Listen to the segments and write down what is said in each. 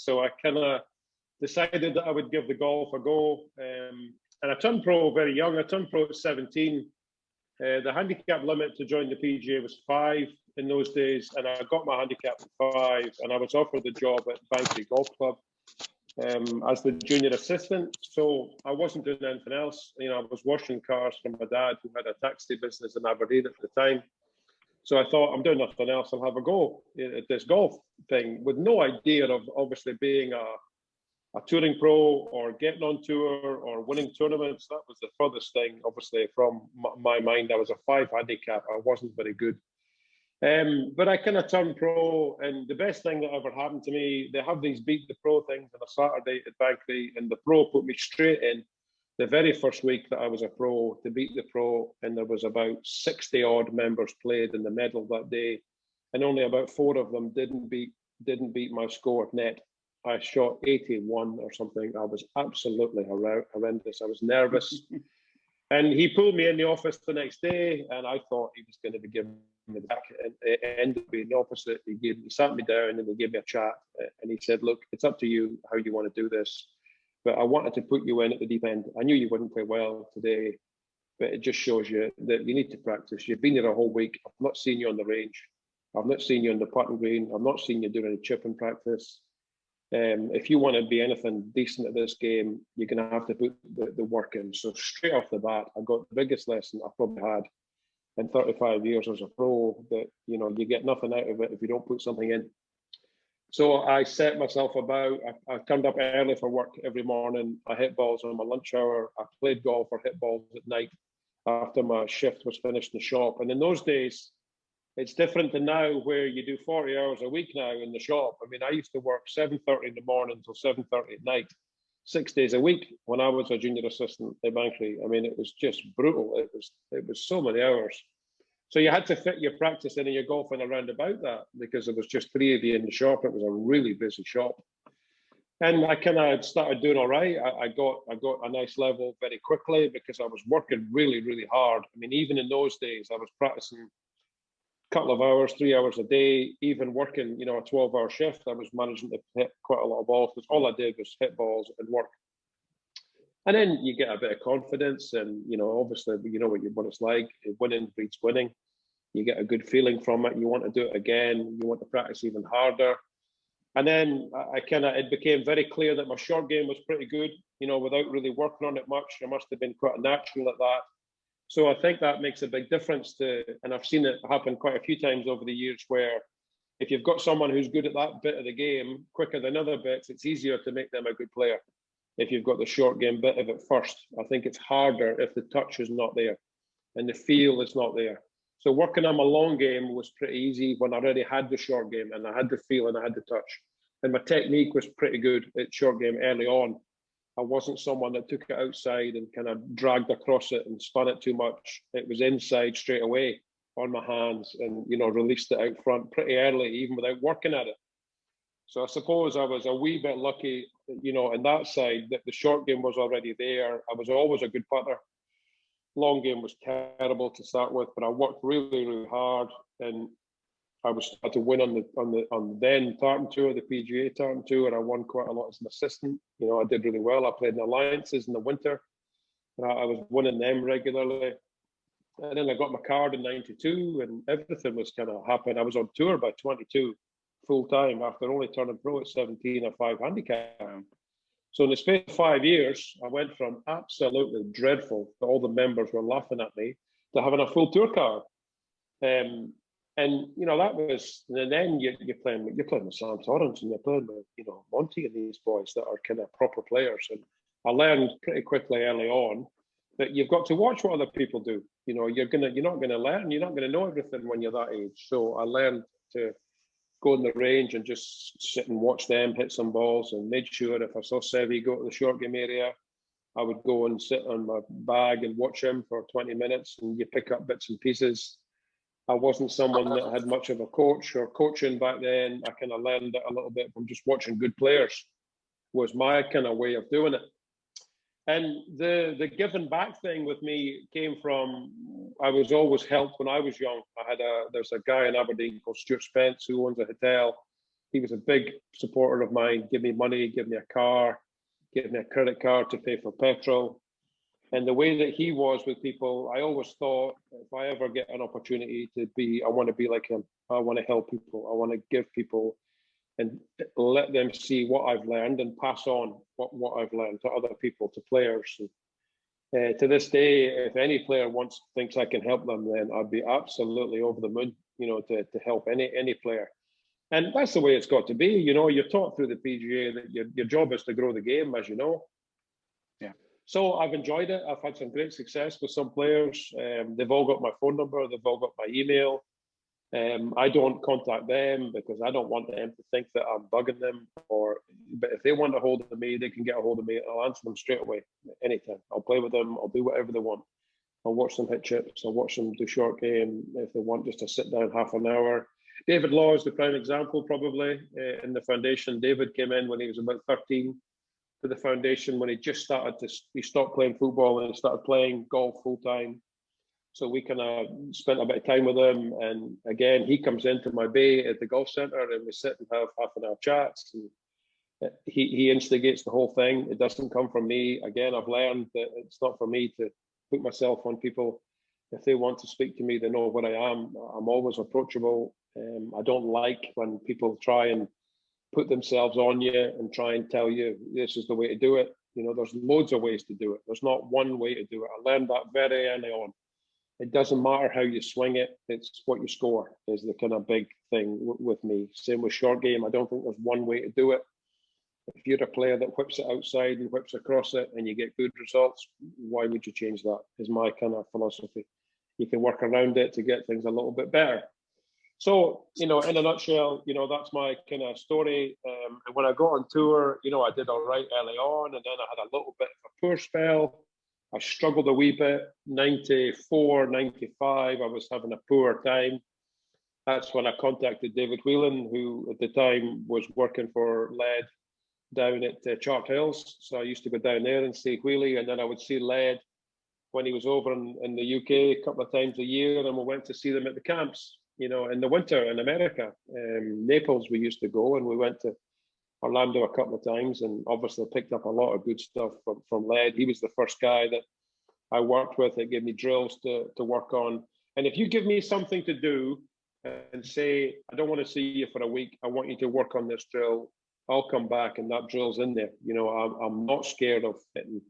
So I kind of decided that I would give the golf a go. And I turned pro very young. I turned pro at 17. The handicap limit to join the PGA was 5 in those days, and I got my handicap at 5, and I was offered the job at Banbury Golf Club as the junior assistant. So I wasn't doing anything else. You know, I was washing cars for my dad, who had a taxi business in Aberdeen at the time. So I thought, I'm doing nothing else. I'll have a go at this golf thing, with no idea of obviously being a touring pro or getting on tour or winning tournaments. That was the furthest thing, obviously, from my mind. I was a 5 handicap. I wasn't very good. But I kind of turned pro, and the best thing that ever happened to me, they have these Beat the Pro things on a Saturday at Banbury, and the pro put me straight in the very first week that I was a pro to Beat the Pro, and there was about 60 odd members played in the medal that day, and only about 4 of them didn't beat my score net. I shot 81 or something. I was absolutely horrendous. I was nervous. And he pulled me in the office the next day, and I thought he was going to be giving me the back. And it ended up being the opposite. He sat me down and he gave me a chat. And he said, look, it's up to you how you want to do this. But I wanted to put you in at the deep end. I knew you wouldn't play well today, but it just shows you that you need to practice. You've been here a whole week. I've not seen you on the range. I've not seen you on the putting green. I've not seen you doing any chipping practice. If you want to be anything decent at this game, you're going to have to put the work in. So straight off the bat, I got the biggest lesson I probably had in 35 years as a pro, that, you know, you get nothing out of it if you don't put something in. So I set myself about, I turned up early for work every morning. I hit balls on my lunch hour. I played golf or hit balls at night after my shift was finished in the shop. And in those days, it's different than now, where you do 40 hours a week now in the shop. I mean, I used to work 7:30 in the morning till 7:30 at night, 6 days a week when I was a junior assistant at Banbury. I mean, it was just brutal. It was so many hours. So you had to fit your practice in and your golf in around about that, because there was just 3 of you in the shop. It was a really busy shop. And I kind of started doing all right. I got a nice level very quickly because I was working really, really hard. I mean, even in those days, I was practicing couple of hours, 3 hours a day, even working, you know, a 12-hour shift. I was managing to hit quite a lot of balls, because all I did was hit balls and work. And then you get a bit of confidence, and, you know, obviously, you know what it's like. Winning breeds winning. You get a good feeling from it. You want to do it again. You want to practice even harder. And then it became very clear that my short game was pretty good, you know, without really working on it much. I must have been quite a natural at that. So I think that makes a big difference and I've seen it happen quite a few times over the years, where if you've got someone who's good at that bit of the game quicker than other bits, it's easier to make them a good player. If you've got the short game bit of it first, I think it's harder if the touch is not there and the feel is not there. So working on my long game was pretty easy when I already had the short game and I had the feel and I had the touch. And my technique was pretty good at short game early on. I wasn't someone that took it outside and kind of dragged across it and spun it too much. It was inside straight away on my hands, and, you know, released it out front pretty early, even without working at it. So I suppose I was a wee bit lucky, you know, on that side, that the short game was already there. I was always a good putter. Long game was terrible to start with, but I worked really, really hard, and I was started to win on the then Tartan Tour, the PGA Tartan Tour. I won quite a lot as an assistant. You know, I did really well. I played in alliances in the winter. I was winning them regularly. And then I got my card in '92, and everything was kind of happening. I was on tour by 22 full time after only turning pro at 17, a 5 handicap. So in the space of 5 years, I went from absolutely dreadful, that all the members were laughing at me, to having a full tour card. And, you know, that was, and then you're playing with Sam Torrance, and you're playing with, you know, Monty and these boys that are kind of proper players. And I learned pretty quickly early on that you've got to watch what other people do. You know, you're not gonna learn, you're not gonna know everything when you're that age. So I learned to go in the range and just sit and watch them hit some balls, and made sure if I saw Sevi go to the short game area, I would go and sit on my bag and watch him for 20 minutes, and you pick up bits and pieces. I wasn't someone that had much of a coach or coaching back then. I kind of learned it a little bit from just watching good players, was my kind of way of doing it. And the giving back thing with me came from, I was always helped when I was young. There's a guy in Aberdeen called Stuart Spence who owns a hotel. he was a big supporter of mine. Give me money, give me a car, give me a credit card to pay for petrol. And the way that he was with people, I always thought, if I ever get an opportunity to be, I want to be like him. I want to help people. I want to give people and let them see what I've learned and pass on what I've learned to other people, to players. And, to this day, if any player thinks I can help them, then I'd be absolutely over the moon, to help any player. And that's the way it's got to be. You're taught through the PGA that your job is to grow the game, as you know. Yeah. So I've enjoyed it. I've had some great success with some players. They've all got my phone number. They've all got my email. I don't contact them because I don't want them to think that I'm bugging them. But if they want a hold of me, they can get a hold of me. I'll answer them straight away, anytime. I'll play with them. I'll do whatever they want. I'll watch them hit chips. I'll watch them do short game. If they want just to sit down half an hour. David Law is the prime example, probably, in the foundation. David came in when he was about 13 to the foundation when he just he stopped playing football and he started playing golf full time. So we kind of spent a bit of time with him. And again, he comes into my bay at the golf centre and we sit and have half an hour chats. And he instigates the whole thing. It doesn't come from me. Again, I've learned that it's not for me to put myself on people. If they want to speak to me, they know what I am. I'm always approachable. I don't like when people try and put themselves on you and try and tell you this is the way to do it. There's loads of ways to do it. There's not one way to do it. I learned that very early on. It doesn't matter how you swing it. It's what you score is the kind of big thing with me. Same with short game. I don't think there's one way to do it. If you're a player that whips it outside and whips across it and you get good results, why would you change that? Is my kind of philosophy. You can work around it to get things a little bit better. So, in a nutshell, that's my kind of story. And when I got on tour, I did all right early on, and then I had a little bit of a poor spell. I struggled a wee bit. 94, 95, I was having a poor time. That's when I contacted David Whelan, who at the time was working for Lead down at Chart Hills. So I used to go down there and see Wheelie, and then I would see Lead when he was over in the UK a couple of times a year, and we went to see them at the camps. In the winter in America. Naples, we used to go, and we went to Orlando a couple of times, and obviously picked up a lot of good stuff from Lead. He was the first guy that I worked with that gave me drills to work on. And if you give me something to do and say, I don't want to see you for a week, I want you to work on this drill, I'll come back and that drill's in there. I'm not scared of hitting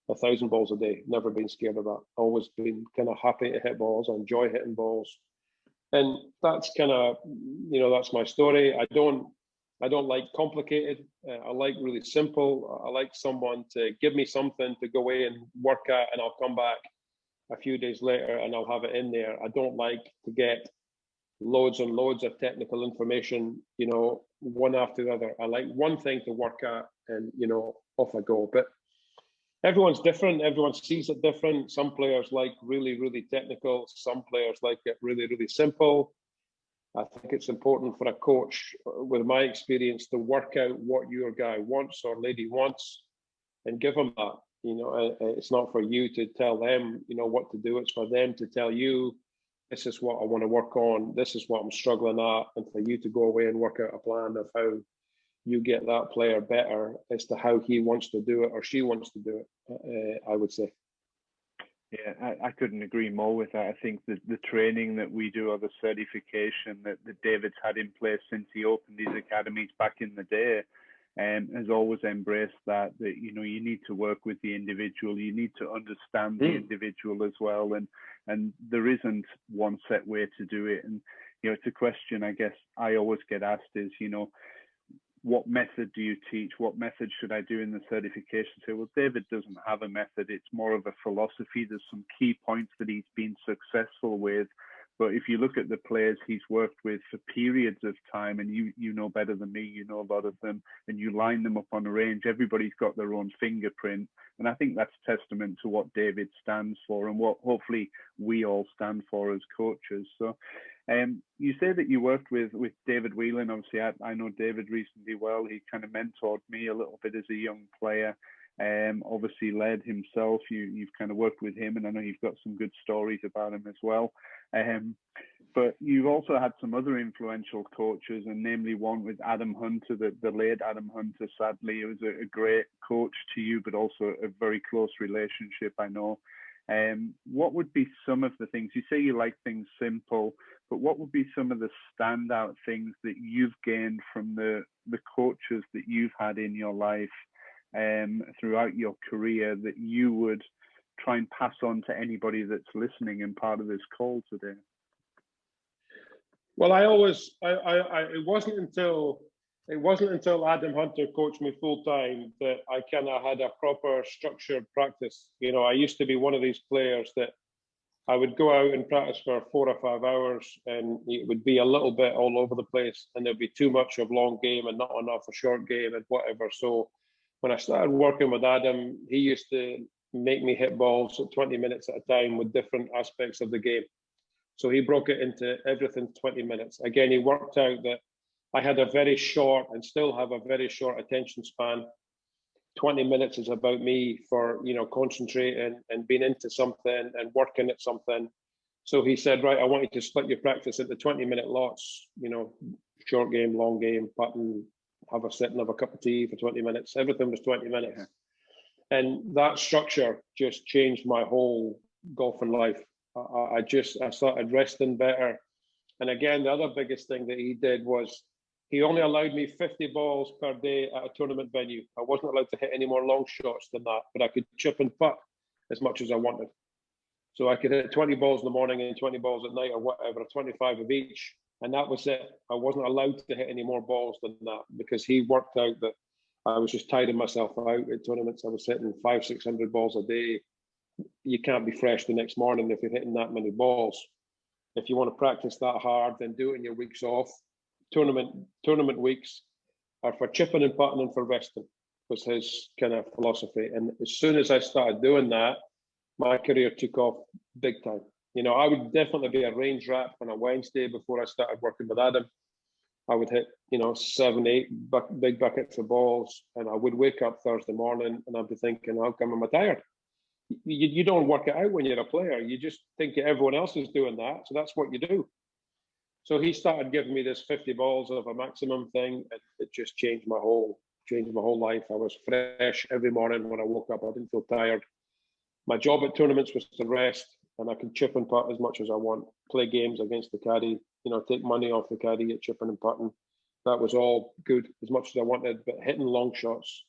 1,000 balls a day. Never been scared of that. Always been kind of happy to hit balls. I enjoy hitting balls. And that's kind of, that's my story. I don't like complicated. I like really simple. I like someone to give me something to go away and work at, and I'll come back a few days later and I'll have it in there. I don't like to get loads and loads of technical information, one after the other. I like one thing to work at and, off I go. But everyone's different. Everyone sees it different. Some players like really, really technical. Some players like it really, really simple. I think it's important for a coach, with my experience, to work out what your guy wants or lady wants and give them that. It's not for you to tell them, what to do. It's for them to tell you, this is what I want to work on. This is what I'm struggling at. And for you to go away and work out a plan of how you get that player better as to how he wants to do it or she wants to do it, I would say. Yeah, I couldn't agree more with that. I think the training that we do, or the certification that David's had in place since he opened his academies back in the day, has always embraced that you need to work with the individual. You need to understand the individual as well, and there isn't one set way to do it. And it's a question I guess I always get asked is, what method do you teach? What method should I do in the certification? So, well, David doesn't have a method. It's more of a philosophy. There's some key points that he's been successful with. But if you look at the players he's worked with for periods of time, and you know better than me, you know a lot of them, and you line them up on a range, everybody's got their own fingerprint. And I think that's testament to what David stands for and what hopefully we all stand for as coaches. So you say that you worked with David Whelan. Obviously, I know David reasonably well. He kind of mentored me a little bit as a young player. Obviously, Led himself, you've kind of worked with him, and I know you've got some good stories about him as well. But you've also had some other influential coaches, and namely one with Adam Hunter, the late Adam Hunter, sadly. It was a great coach to you, but also a very close relationship, I know. What would be some of the things, you say you like things simple, but what would be some of the standout things that you've gained from the coaches that you've had in your life throughout your career that you would try and pass on to anybody that's listening and part of this call today? Well, it wasn't until Adam Hunter coached me full time that I kind of had a proper structured practice. You know, I used to be one of these players that I would go out and practice for 4 or 5 hours, and it would be a little bit all over the place, and there'd be too much of long game and not enough of short game and whatever. So when I started working with Adam, he used to make me hit balls at 20 minutes at a time with different aspects of the game. So he broke it into everything 20 minutes. Again, he worked out that I had a very short and still have a very short attention span. 20 minutes is about me for, you know, concentrating and being into something and working at something. So he said, right, I want you to split your practice into 20-minute lots, you know, short game, long game, putting, have a sit and have a cup of tea for 20 minutes. Everything was 20 minutes. Yeah. And that structure just changed my whole golfing life. I started resting better. And again, the other biggest thing that he did was he only allowed me 50 balls per day at a tournament venue. I wasn't allowed to hit any more long shots than that, but I could chip and putt as much as I wanted. So I could hit 20 balls in the morning and 20 balls at night or whatever, 25 of each. And that was it. I wasn't allowed to hit any more balls than that because he worked out that I was just tiring myself out at tournaments. I was hitting 500-600 balls a day. You can't be fresh the next morning if you're hitting that many balls. If you want to practice that hard, then do it in your weeks off. Tournament weeks are for chipping and putting and for resting, was his kind of philosophy. And as soon as I started doing that, my career took off big time. You know, I would definitely be a range rat on a Wednesday before I started working with Adam. I would hit, you know, 7, 8 big buckets of balls, and I would wake up Thursday morning and I'd be thinking, how come I'm tired? You don't work it out when you're a player. You just think everyone else is doing that, so that's what you do. So he started giving me this 50 balls of a maximum thing, and it just changed my whole life. I was fresh every morning when I woke up. I didn't feel tired. My job at tournaments was to rest, and I could chip and putt as much as I want, play games against the caddy, you know, take money off the caddy at chipping and putting. That was all good, as much as I wanted, but hitting long shots,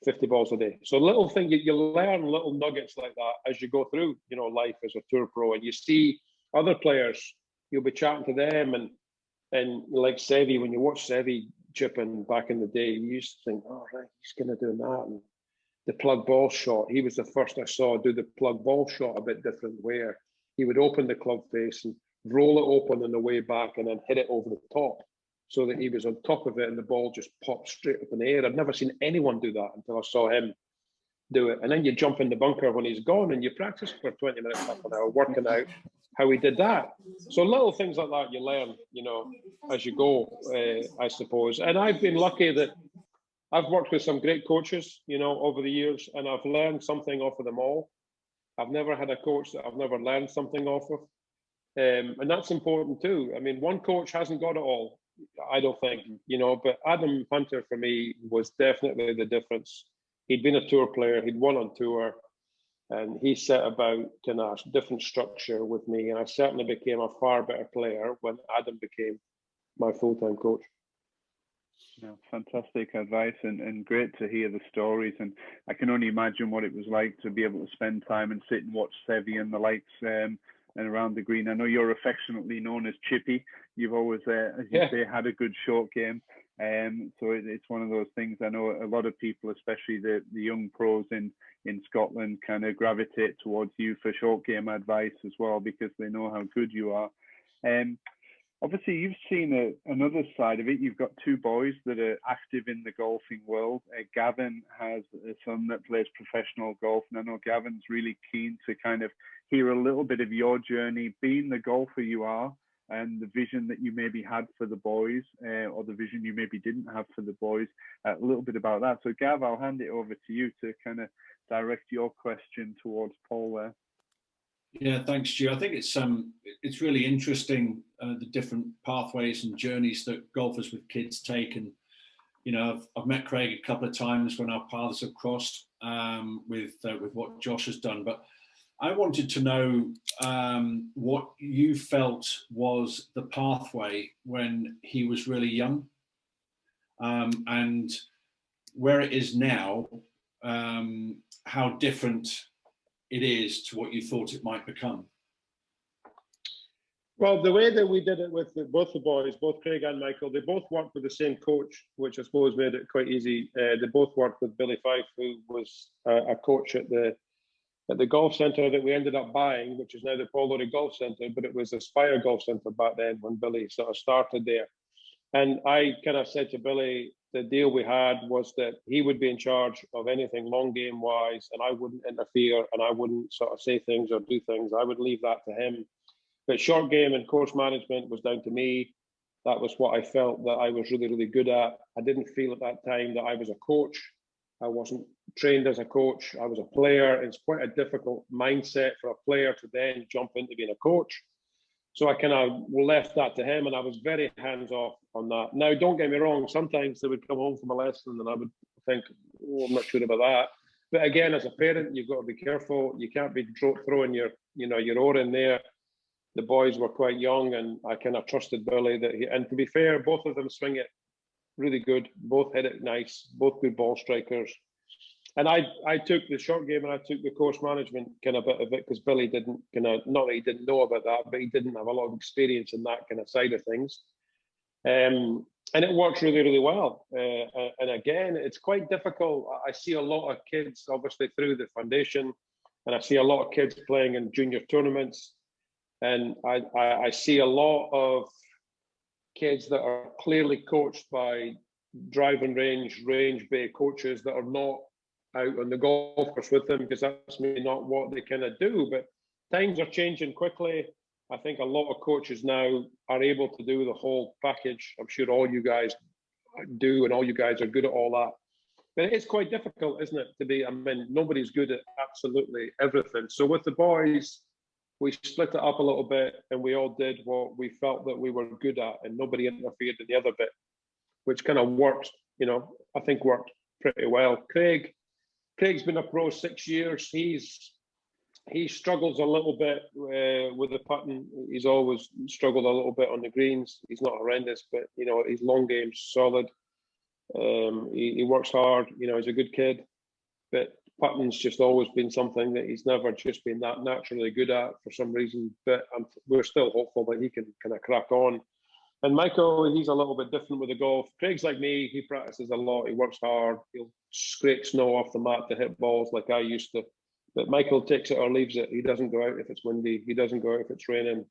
50 balls a day. So little thing, you learn little nuggets like that as you go through, you know, life as a tour pro, and you see other players, you'll be chatting to them, and like Seve, when you watch Seve chipping back in the day, you used to think, oh, right, he's going to do that. And the plug ball shot, he was the first I saw do the plug ball shot a bit different, where he would open the club face and roll it open on the way back and then hit it over the top so that he was on top of it and the ball just popped straight up in the air. I'd never seen anyone do that until I saw him do it. And then you jump in the bunker when he's gone and you practice for 20 minutes, half an hour, working out how he did that. So little things like that you learn, you know, as you go, I suppose. And I've been lucky that I've worked with some great coaches, you know, over the years, and I've learned something off of them all. I've never had a coach that I've never learned something off of. And that's important too. I mean, one coach hasn't got it all, I don't think, you know, but Adam Hunter for me was definitely the difference. He'd been a tour player, he'd won on tour, and he set about kind of different structure with me. And I certainly became a far better player when Adam became my full-time coach. Yeah, fantastic advice and great to hear the stories. And I can only imagine what it was like to be able to spend time and sit and watch Seve and the likes and around the green. I know you're affectionately known as Chippy. You've always, as you say, had a good short game. So it's one of those things. I know a lot of people, especially the young pros in Scotland, kind of gravitate towards you for short game advice as well, because they know how good you are. Obviously, you've seen another side of it. You've got 2 boys that are active in the golfing world. Gavin has a son that plays professional golf, and I know Gavin's really keen to kind of hear a little bit of your journey, being the golfer you are, and the vision that you maybe had for the boys, or the vision you maybe didn't have for the boys, a little bit about that. So Gav, I'll hand it over to you to kind of direct your question towards Paul there. Yeah, thanks, Stu. I think it's really interesting, the different pathways and journeys that golfers with kids take. And you know, I've met Craig a couple of times when our paths have crossed, with what Josh has done. But I wanted to know what you felt was the pathway when he was really young, and where it is now, how different it is to what you thought it might become. Well, the way that we did it with both the boys, both Craig and Michael, they both worked with the same coach, which I suppose made it quite easy. They both worked with Billy Fife, who was a coach at the golf centre that we ended up buying, which is now the Paul Lawrie Golf Centre, but it was Aspire Golf Centre back then when Billy sort of started there. And I kind of said to Billy, the deal we had was that he would be in charge of anything long game wise, and I wouldn't interfere, and I wouldn't sort of say things or do things. I would leave that to him. But short game and course management was down to me. That was what I felt that I was really, really good at. I didn't feel at that time that I was a coach. I wasn't trained as a coach. I was a player. It's quite a difficult mindset for a player to then jump into being a coach. So I kind of left that to him, and I was very hands-off on that. Now, don't get me wrong. Sometimes they would come home from a lesson and I would think, oh, I'm not sure about that. But again, as a parent, you've got to be careful. You can't be throwing your oar in there. The boys were quite young, and I kind of trusted Billy that and to be fair, both of them swing it really good. Both hit it nice. Both good ball strikers. And I took the short game and I took the course management kind of bit of it because Billy didn't not that he didn't know about that, but he didn't have a lot of experience in that kind of side of things. And it works really, really well. And again, it's quite difficult. I see a lot of kids, obviously, through the foundation, and I see a lot of kids playing in junior tournaments. And I see a lot of kids that are clearly coached by driving range bay coaches that are not out on the golf course with them, because that's maybe not what they kind of do. But times are changing quickly. I think a lot of coaches now are able to do the whole package. I'm sure all you guys do, and all you guys are good at all that. But it's quite difficult, isn't it, to be, I mean, nobody's good at absolutely everything. So with the boys, we split it up a little bit, and we all did what we felt that we were good at, and nobody interfered in the other bit, which kind of worked, I think worked pretty well. Craig's been a pro 6 years. He struggles a little bit with the putting. He's always struggled a little bit on the greens. He's not horrendous, but his long game's solid. He works hard. He's a good kid, but putting's just always been something that he's never just been that naturally good at for some reason. But we're still hopeful that he can kind of crack on. And Michael, he's a little bit different with the golf. Craig's like me. He practices a lot. He works hard. He'll scrape snow off the mat to hit balls like I used to. But Michael takes it or leaves it. He doesn't go out if it's windy. He doesn't go out if it's raining.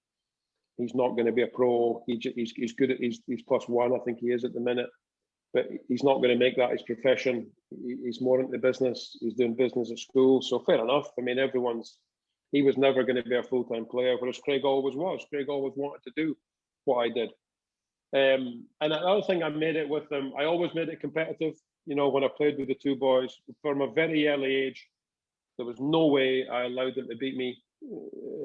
He's not going to be a pro. He's good at he's +1. I think he is at the minute. But he's not going to make that his profession. He's more into business. He's doing business at school. So fair enough. I mean, he was never going to be a full-time player, whereas Craig always was. Craig always wanted to do what I did. And another thing I made it with them, I always made it competitive. When I played with the two boys, from a very early age, there was no way I allowed them to beat me.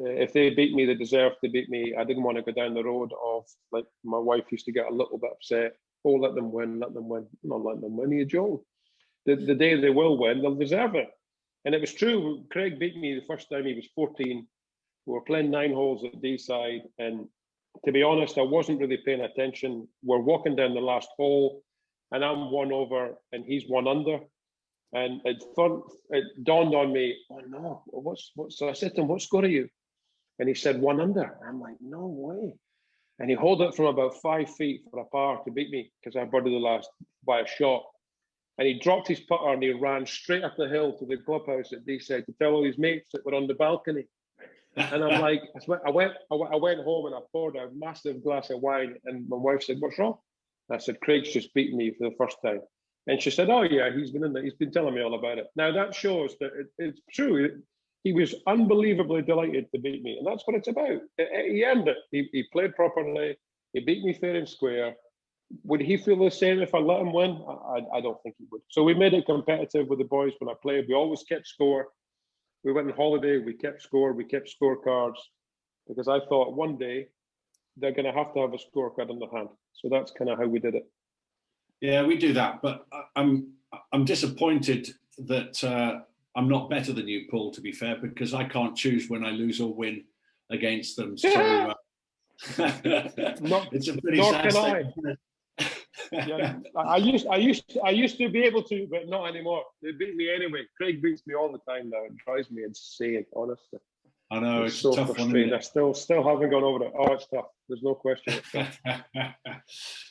If they beat me, they deserved to beat me. I didn't want to go down the road of, like, my wife used to get a little bit upset. Oh, let them win, let them win. I'm not letting them win, you Joe. The day they will win, they'll deserve it. And it was true. Craig beat me the first time he was 14. We were playing 9 holes at D-side, and to be honest, I wasn't really paying attention. We're walking down the last hole, and I'm 1 over, and he's 1 under. And it dawned on me, oh no, so I said to him, what score are you? And he said 1 under. I'm like, no way. And he held it from about 5 feet for a par to beat me, because I birdied the last by a shot. And he dropped his putter and he ran straight up the hill to the clubhouse at D-side to tell all his mates that were on the balcony. And I'm like, I went home and I poured a massive glass of wine, and my wife said, what's wrong? And I said, Craig's just beaten me for the first time. And she said, oh yeah, he's been in there. He's been telling me all about it. Now that shows that it's true. He was unbelievably delighted to beat me. And that's what it's about. He earned it. He played properly. He beat me fair and square. Would he feel the same if I let him win? I don't think he would. So we made it competitive with the boys when I played. We always kept score. We went on holiday, we kept score, we kept scorecards, because I thought one day they're going to have a scorecard in their hand. So that's kind of how we did it. Yeah, we do that, but I'm disappointed that I'm not better than you, Paul, to be fair, because I can't choose when I lose or win against them. So it's a pretty sad statement. Yeah, I used to be able to, but not anymore. They beat me anyway. Craig beats me all the time now. It drives me insane, honestly. I know, it's so tough frustrating. one, I still haven't gone over it. Oh, it's tough. There's no question.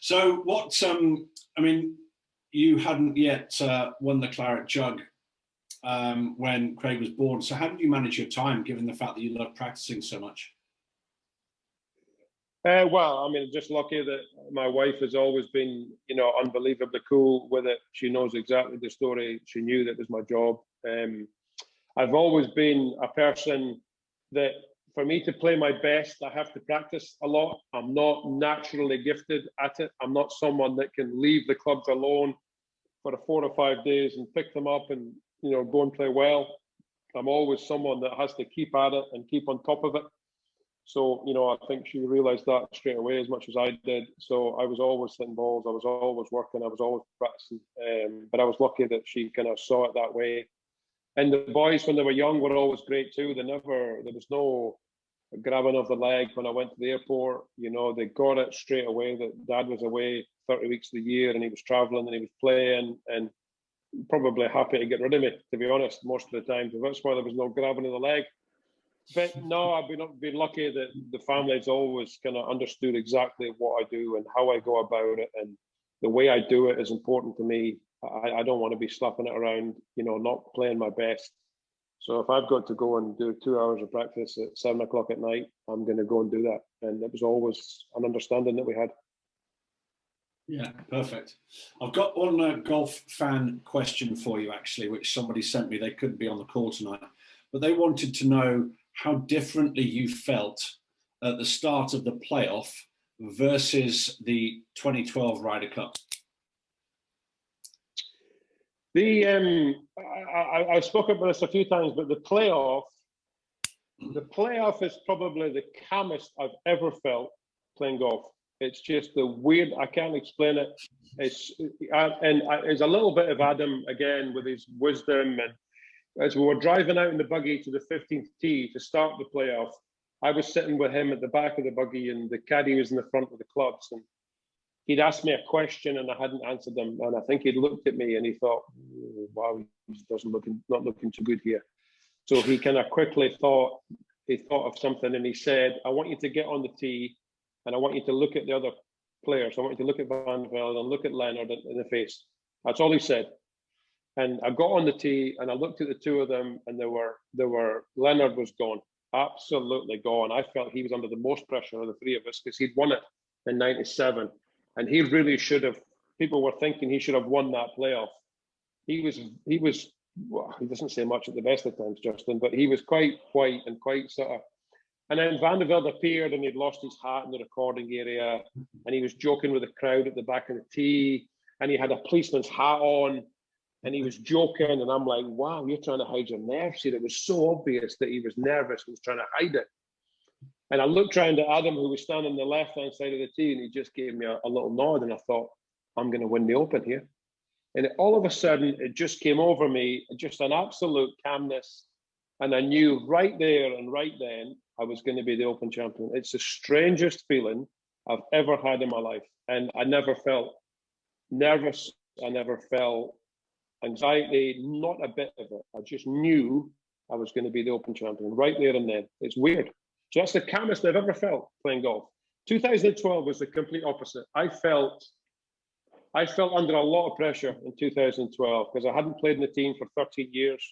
So what? I mean, you hadn't yet won the Claret Jug when Craig was born. So how did you manage your time, given the fact that you love practicing so much? Well, I mean, just lucky that my wife has always been, unbelievably cool with it. She knows exactly the story. She knew that was my job. I've always been a person that, for me to play my best, I have to practice a lot. I'm not naturally gifted at it. I'm not someone that can leave the clubs alone for 4 or 5 days and pick them up and, go and play well. I'm always someone that has to keep at it and keep on top of it. So, I think she realised that straight away as much as I did. So I was always hitting balls. I was always working. I was always practicing. But I was lucky that she kind of saw it that way. And the boys, when they were young, were always great too. There was no grabbing of the leg when I went to the airport. They got it straight away that Dad was away 30 weeks of the year and he was travelling and he was playing and probably happy to get rid of me, to be honest, most of the time. So that's why there was no grabbing of the leg. But no, I've been lucky that the family's always kind of understood exactly what I do and how I go about it, and the way I do it is important to me. I don't want to be slapping it around, not playing my best. So if I've got to go and do 2 hours of practice at 7 o'clock at night, I'm going to go and do that. And it was always an understanding that we had. Yeah, perfect. I've got one golf fan question for you, actually, which somebody sent me. They couldn't be on the call tonight, but they wanted to know how differently you felt at the start of the playoff versus the 2012 Ryder Cup. I've spoken about this a few times, but the playoff is probably the calmest I've ever felt playing golf. It's just the weird, I can't explain it. It's a little bit of Adam again with his wisdom. And as we were driving out in the buggy to the 15th tee to start the playoff, I was sitting with him at the back of the buggy and the caddy was in the front of the clubs. And he'd asked me a question and I hadn't answered him. And I think he'd looked at me and he thought, oh, wow, he not looking too good here. So he kind of quickly thought of something and he said, I want you to get on the tee and I want you to look at the other players. I want you to look at Van Velde and look at Leonard in the face. That's all he said. And I got on the tee and I looked at the two of them and Leonard was gone, absolutely gone. I felt he was under the most pressure of the three of us because he'd won it in 97. And he really should have, people were thinking he should have won that playoff. He was, well, he doesn't say much at the best of times, Justin, but he was quite quiet and quite sort of. And then Van der Velde appeared and he'd lost his hat in the recording area and he was joking with the crowd at the back of the tee and he had a policeman's hat on and he was joking and I'm like, wow, you're trying to hide your nerves here. It was so obvious that he was nervous and was trying to hide it. And I looked round at Adam, who was standing on the left-hand side of the tee, and he just gave me a little nod and I thought, I'm going to win the Open here. And all of a sudden, it just came over me, just an absolute calmness. And I knew right there and right then, I was going to be the Open champion. It's the strangest feeling I've ever had in my life. And I never felt nervous. I never felt anxiety, not a bit of it. I just knew I was going to be the Open champion right there and then. It's weird. So that's the calmest I've ever felt playing golf. 2012 was the complete opposite. I felt under a lot of pressure in 2012 because I hadn't played in the team for 13 years.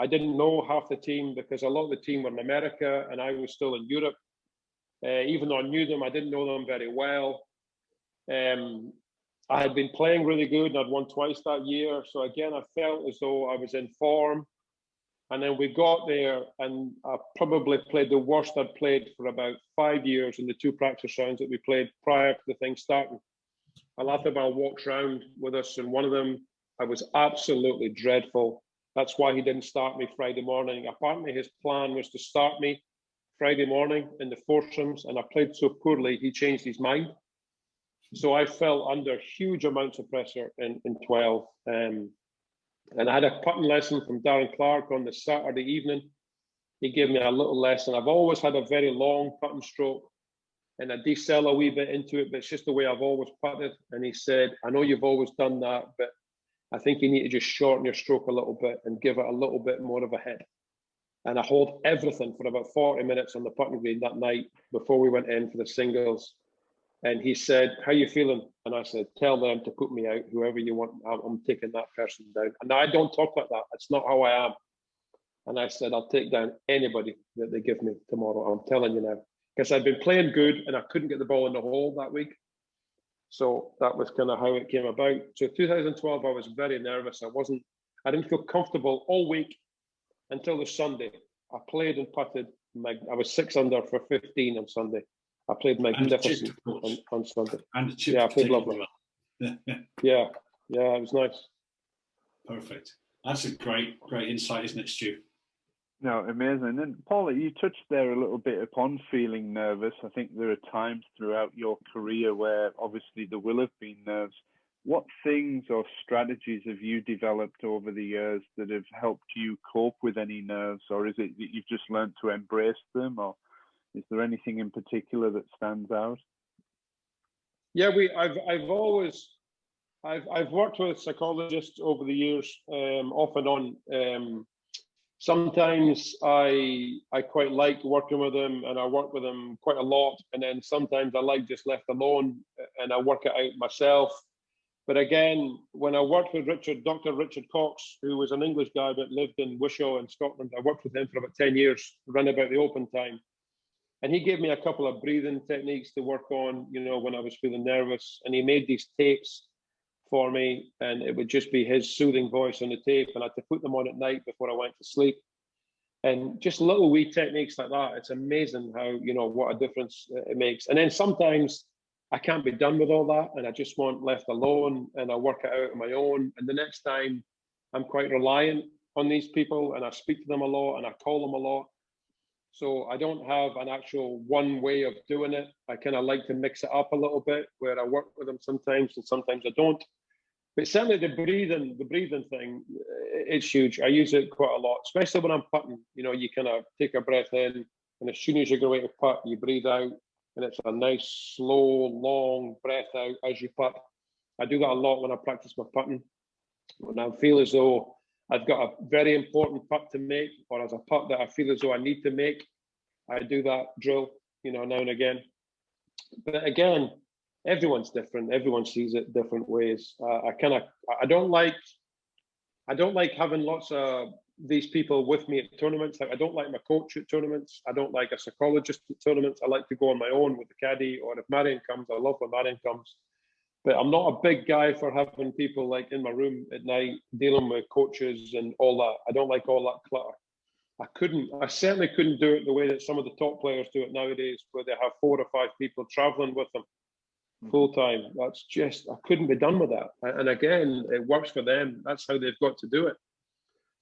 I didn't know half the team because a lot of the team were in America and I was still in Europe. Even though I knew them, I didn't know them very well. I had been playing really good and I'd won twice that year. So again, I felt as though I was in form. And then we got there and I probably played the worst I'd played for about 5 years in the 2 practice rounds that we played prior to the thing starting. Alathabal walked around with us in one of them. I was absolutely dreadful. That's why he didn't start me Friday morning. Apparently his plan was to start me Friday morning in the foursomes, and I played so poorly, he changed his mind. So I fell under huge amounts of pressure in 12. And I had a putting lesson from Darren Clark on the Saturday evening. He gave me a little lesson. I've always had a very long putting stroke, and I decel a wee bit into it, but it's just the way I've always putted. And he said, I know you've always done that, but I think you need to just shorten your stroke a little bit and give it a little bit more of a hit. And I hold everything for about 40 minutes on the putting green that night before we went in for the singles. And he said, how you feeling? And I said, tell them to put me out, whoever you want. I'm taking that person down. And I don't talk like that. That's not how I am. And I said, I'll take down anybody that they give me tomorrow. I'm telling you now. Because I'd been playing good and I couldn't get the ball in the hole that week. So that was kind of how it came about. So 2012, I was very nervous. I didn't feel comfortable all week until the Sunday. I played and putted. I was 6 under for 15 on Sunday. I played magnificent on Sunday. And the chips, yeah, I played lovely. Well. yeah, it was nice. Perfect. That's a great insight, isn't it, Stu? No, amazing. And Paul, you touched there a little bit upon feeling nervous. I think there are times throughout your career where obviously there will have been nerves. What things or strategies have you developed over the years that have helped you cope with any nerves, or is it that you've just learned to embrace them, or is there anything in particular that stands out? Yeah, I've worked with psychologists over the years, off and on. Sometimes I quite like working with them, and I work with them quite a lot. And then sometimes I like just left alone, and I work it out myself. But again, when I worked with Dr. Richard Cox, who was an English guy but lived in Wishaw in Scotland, I worked with him for about 10 years, around about the Open time. And he gave me a couple of breathing techniques to work on, when I was feeling nervous. And he made these tapes for me, and it would just be his soothing voice on the tape. And I had to put them on at night before I went to sleep. And just little wee techniques like that. It's amazing how, what a difference it makes. And then sometimes I can't be done with all that, and I just want left alone, and I work it out on my own. And the next time I'm quite reliant on these people, and I speak to them a lot, and I call them a lot. So I don't have an actual one way of doing it. I kind of like to mix it up a little bit, where I work with them sometimes and sometimes I don't. But certainly the breathing thing, it's huge. I use it quite a lot, especially when I'm putting. You kind of take a breath in, and as soon as you go out to putt, you breathe out, and it's a nice, slow, long breath out as you putt. I do that a lot when I practice my putting. When I feel as though I've got a very important putt to make, or as a putt that I feel as though I need to make, I do that drill, now and again. But again, everyone's different. Everyone sees it different ways. I don't like having lots of these people with me at tournaments. Like, I don't like my coach at tournaments. I don't like a psychologist at tournaments. I like to go on my own with the caddy, or if Marion comes, I love when Marion comes. But I'm not a big guy for having people like in my room at night dealing with coaches and all that. I don't like all that clutter. I certainly couldn't do it the way that some of the top players do it nowadays, where they have 4 or 5 people traveling with them full time. That's just, I couldn't be done with that. And again, it works for them. That's how they've got to do it.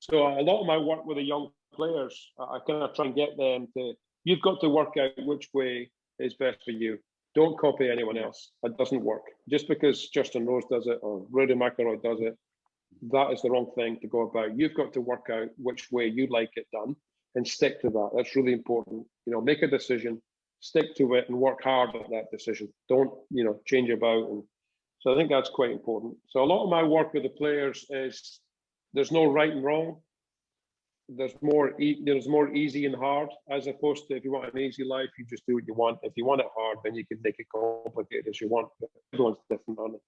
So a lot of my work with the young players, I kind of try and get them to, you've got to work out which way is best for you. Don't copy anyone else. That doesn't work. Just because Justin Rose does it or Rory McIlroy does it, that is the wrong thing to go about. You've got to work out which way you'd like it done and stick to that. That's really important. Make a decision, stick to it, and work hard at that decision. Don't, change about. And so I think that's quite important. So a lot of my work with the players is there's no right and wrong. There's more easy and hard, as opposed to if you want an easy life, you just do what you want. If you want it hard, then you can make it complicated as you want. But everyone's different on it.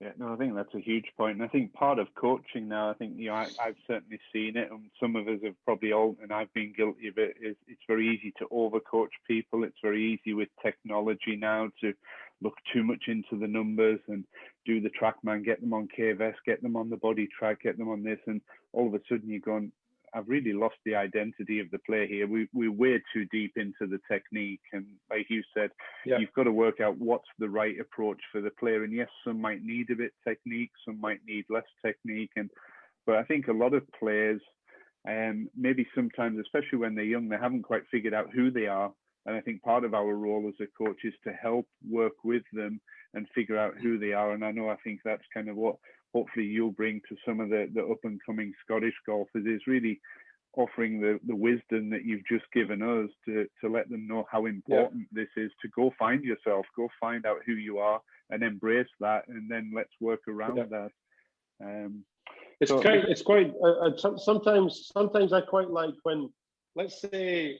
Yeah, no, I think that's a huge point. And I think part of coaching now, I think, I've certainly seen it, and some of us have probably all, and I've been guilty of it, is it's very easy to overcoach people. It's very easy with technology now to look too much into the numbers and do the TrackMan, get them on KVS, get them on the body track, get them on this, and all of a sudden you're going, I've really lost the identity of the play here. We're way too deep into the technique. And like you said, You've got to work out what's the right approach for the player. And yes, some might need a bit technique, some might need less technique. And But I think a lot of players, maybe sometimes, especially when they're young, they haven't quite figured out who they are. And I think part of our role as a coach is to help work with them and figure out who they are. And I think that's kind of what hopefully you'll bring to some of the up and coming Scottish golfers, is really offering the wisdom that you've just given us to let them know how important this is, to go find yourself, go find out who you are and embrace that, and then let's work around that. It's quite sometimes I quite like when, let's say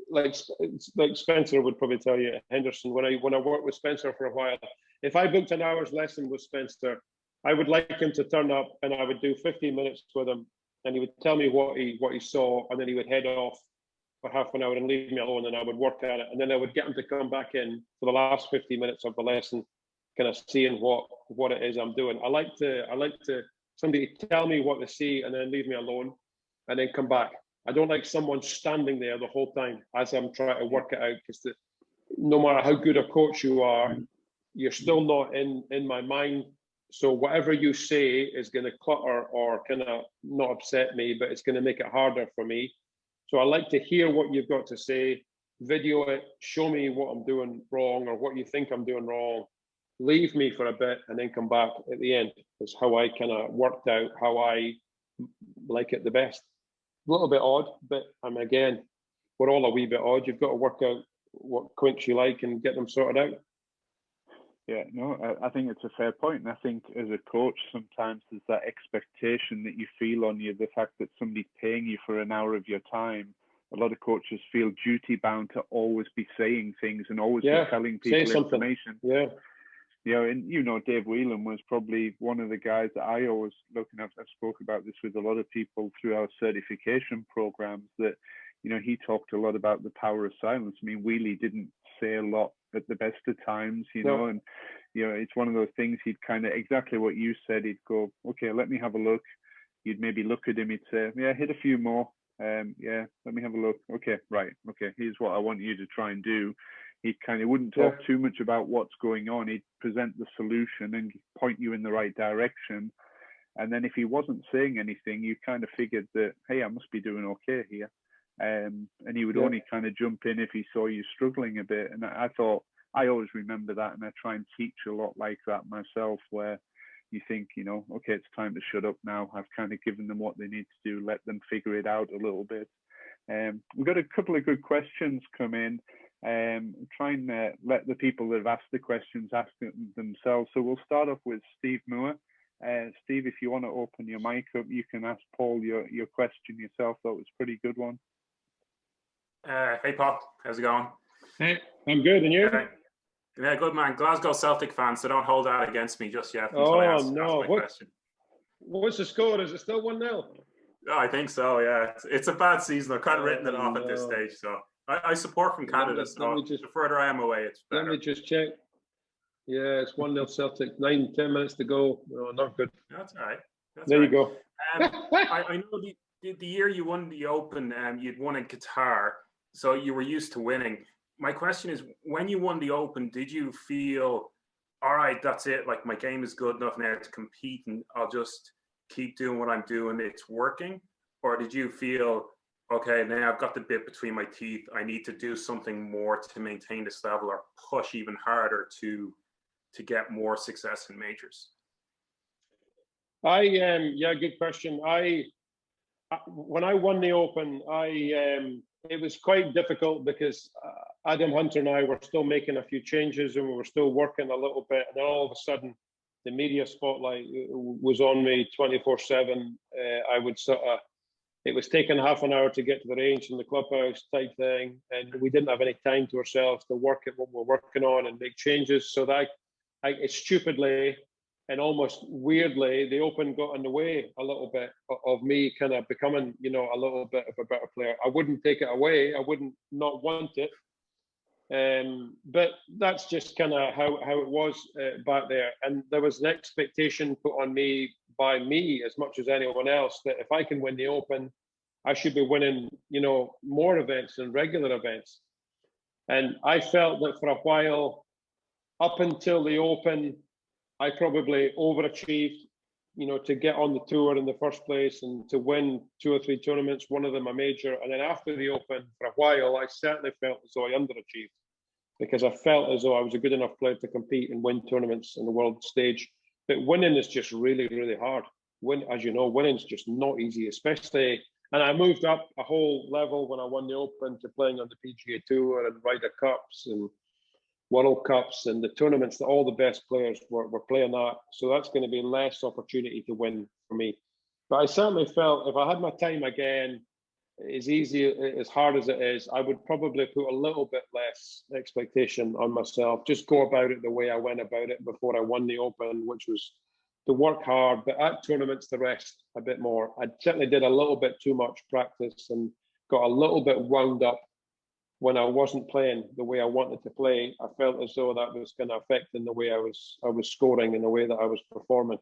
like Spencer would probably tell you, Henderson, when I worked with Spencer for a while, if I booked an hour's lesson with Spencer, I would like him to turn up and I would do 15 minutes with him, and he would tell me what he saw, and then he would head off for half an hour and leave me alone, and I would work at it, and then I would get him to come back in for the last 50 minutes of the lesson, kind of seeing what it is I'm doing. I like to somebody tell me what they see and then leave me alone and then come back. I don't like someone standing there the whole time as I'm trying to work it out, because no matter how good a coach you are, you're still not in my mind. So whatever you say is going to clutter or kind of not upset me, but it's going to make it harder for me. So I like to hear what you've got to say, video it, show me what I'm doing wrong or what you think I'm doing wrong, leave me for a bit and then come back at the end. Is how I kind of worked out how I like it the best. A little bit odd, but again, we're all a wee bit odd. You've got to work out what quinks you like and get them sorted out. Yeah, no, I think it's a fair point. And I think as a coach, sometimes there's that expectation that you feel on you, the fact that somebody's paying you for an hour of your time. A lot of coaches feel duty bound to always be saying things and always be telling people information. Yeah. And Dave Whelan was probably one of the guys that I always looking at. I spoke about this with a lot of people through our certification programs, that, he talked a lot about the power of silence. I mean, Wheelie didn't say a lot at the best of times, and, it's one of those things. He'd kind of, exactly what you said, he'd go, okay, let me have a look. You'd maybe look at him, he'd say, yeah, hit a few more. Let me have a look. Okay, right. Okay, here's what I want you to try and do. He kind of wouldn't talk too much about what's going on. He'd present the solution and point you in the right direction. And then if he wasn't saying anything, you kind of figured that, hey, I must be doing okay here. And he would only kind of jump in if he saw you struggling a bit. And I thought, I always remember that, and I try and teach a lot like that myself, where you think, okay, it's time to shut up now. I've kind of given them what they need to do, let them figure it out a little bit. We've got a couple of good questions come in. Try and let the people that have asked the questions ask themselves. So we'll start off with Steve Moore. Steve, if you want to open your mic up, you can ask Paul your question yourself. That was a pretty good one. Hey, Paul. How's it going? Hey, I'm good. And you? Yeah, good, man. Glasgow Celtic fan, so don't hold that against me just yet. Ask my question. What's the score? Is it still 1-0? Oh, I think so, yeah. It's a bad season. I've kind of written it off at this stage. So I support from Canada, so the further I am away, it's better. Let me just check. Yeah, it's 1-0 Celtic. 9-10 minutes to go. No, not good. That's all right. There you go. I know the year you won the Open, you'd won in Qatar, so you were used to winning. My question is, when you won the Open, did you feel, all right, that's it, like my game is good enough now to compete and I'll just keep doing what I'm doing, it's working? Or did you feel, okay, now I've got the bit between my teeth, I need to do something more to maintain this level or push even harder to get more success in majors? Good question. When I won the Open, it was quite difficult because Adam Hunter and I were still making a few changes and we were still working a little bit. And then all of a sudden, the media spotlight was on me 24/7. I would it was taking half an hour to get to the range in the clubhouse type thing. And we didn't have any time to ourselves to work at what we're working on and make changes. So that stupidly and almost weirdly, the Open got in the way a little bit of me kind of becoming, a little bit of a better player. I wouldn't take it away. I wouldn't not want it. But that's just kind of how it was back there. And there was an expectation put on me by me as much as anyone else that if I can win the Open, I should be winning, more events than regular events. And I felt that for a while, up until the Open, I probably overachieved, to get on the tour in the first place and to win 2 or 3 tournaments, one of them a major. And then after the Open, for a while, I certainly felt as though I underachieved, because I felt as though I was a good enough player to compete and win tournaments on the world stage. But winning is just really, really hard. As you know, winning's just not easy, especially. And I moved up a whole level when I won the Open to playing on the PGA Tour and Ryder Cups and World Cups and the tournaments that all the best players were playing at. So that's going to be less opportunity to win for me. But I certainly felt if I had my time again, as hard as it is, I would probably put a little bit less expectation on myself. Just go about it the way I went about it before I won the Open, which was to work hard, but at tournaments to rest a bit more. I certainly did a little bit too much practice and got a little bit wound up when I wasn't playing the way I wanted to play. I felt as though that was kind of affecting the way I was scoring and the way that I was performing.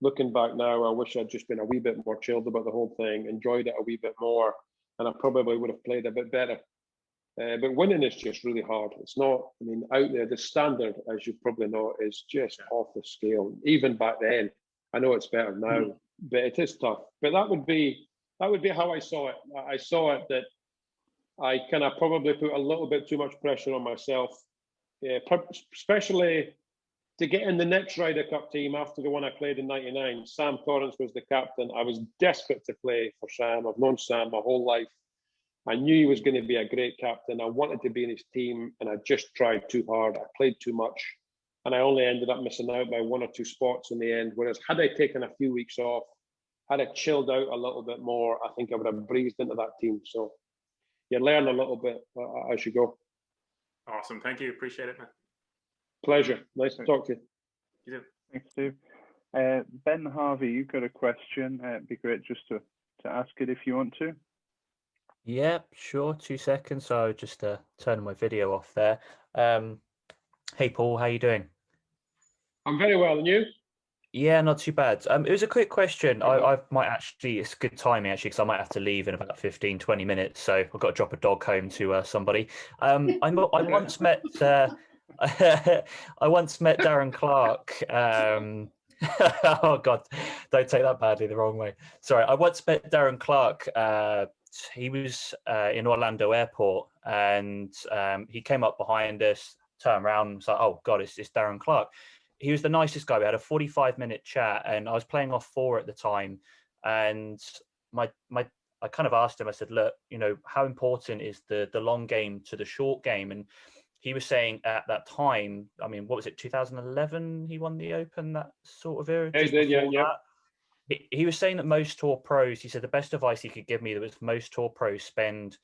Looking back now, I wish I'd just been a wee bit more chilled about the whole thing, enjoyed it a wee bit more, and I probably would have played a bit better. But winning is just really hard. It's not, out there, the standard, as you probably know, is just off the scale. Even back then, I know it's better now, but it is tough. But that would be how I saw it. I saw it that I kind of probably put a little bit too much pressure on myself, especially to get in the next Ryder Cup team after the one I played in '99. Sam Torrance was the captain. I was desperate to play for Sam. I've known Sam my whole life. I knew he was going to be a great captain. I wanted to be in his team, and I just tried too hard. I played too much, and I only ended up missing out by 1 or 2 spots in the end. Whereas had I taken a few weeks off, had I chilled out a little bit more, I think I would have breezed into that team. So you learn a little bit as you go. Awesome. Thank you. Appreciate it, man. Pleasure. Nice to talk to you. You too. Thanks, Stu. Ben Harvey, you've got a question. It'd be great just to ask it if you want to. Yeah, sure. 2 seconds. So just turning my video off there. Hey, Paul, how you doing? I'm very well, and you? Yeah, not too bad. It was a quick question. I might actually, it's good timing actually, because I might have to leave in about 15, 20 minutes. So I've got to drop a dog home to somebody. I once met I once met Darren Clark. Oh God, don't take that badly the wrong way. Sorry, I once met Darren Clark. He was in Orlando Airport, and he came up behind us, turned around, and was like, "Oh God, it's Darren Clark." He was the nicest guy. We had a 45-minute chat, and I was playing off 4 at the time, and I kind of asked him. I said, "Look, how important is the long game to the short game?" And he was saying at that time, what was it, 2011? He won the Open, that sort of era. Yeah. He was saying that most tour pros, he said the best advice he could give me was most tour pros spend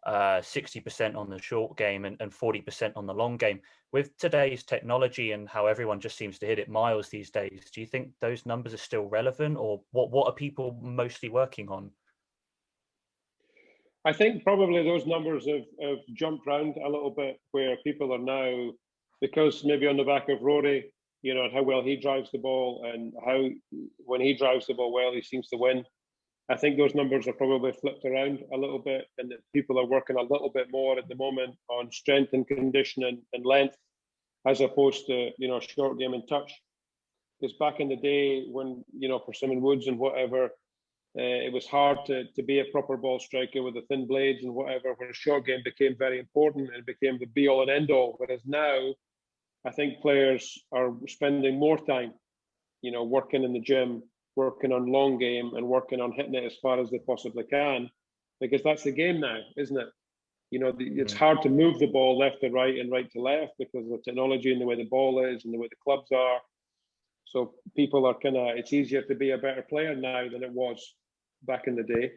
60% on the short game and 40% on the long game. With today's technology and how everyone just seems to hit it miles these days, do you think those numbers are still relevant, or what are people mostly working on? I think probably those numbers have jumped around a little bit, where people are now, because maybe on the back of Rory, and how well he drives the ball, and how when he drives the ball well, he seems to win. I think those numbers are probably flipped around a little bit, and that people are working a little bit more at the moment on strength and conditioning and length, as opposed to, short game and touch. Because back in the day when, Persimmon Woods and whatever, it was hard to be a proper ball striker with the thin blades and whatever, where short game became very important and became the be all and end all. Whereas now, I think players are spending more time, working in the gym, working on long game, and working on hitting it as far as they possibly can, because that's the game now, isn't it? It's hard to move the ball left to right and right to left because of the technology and the way the ball is and the way the clubs are. So people are it's easier to be a better player now than it was back in the day.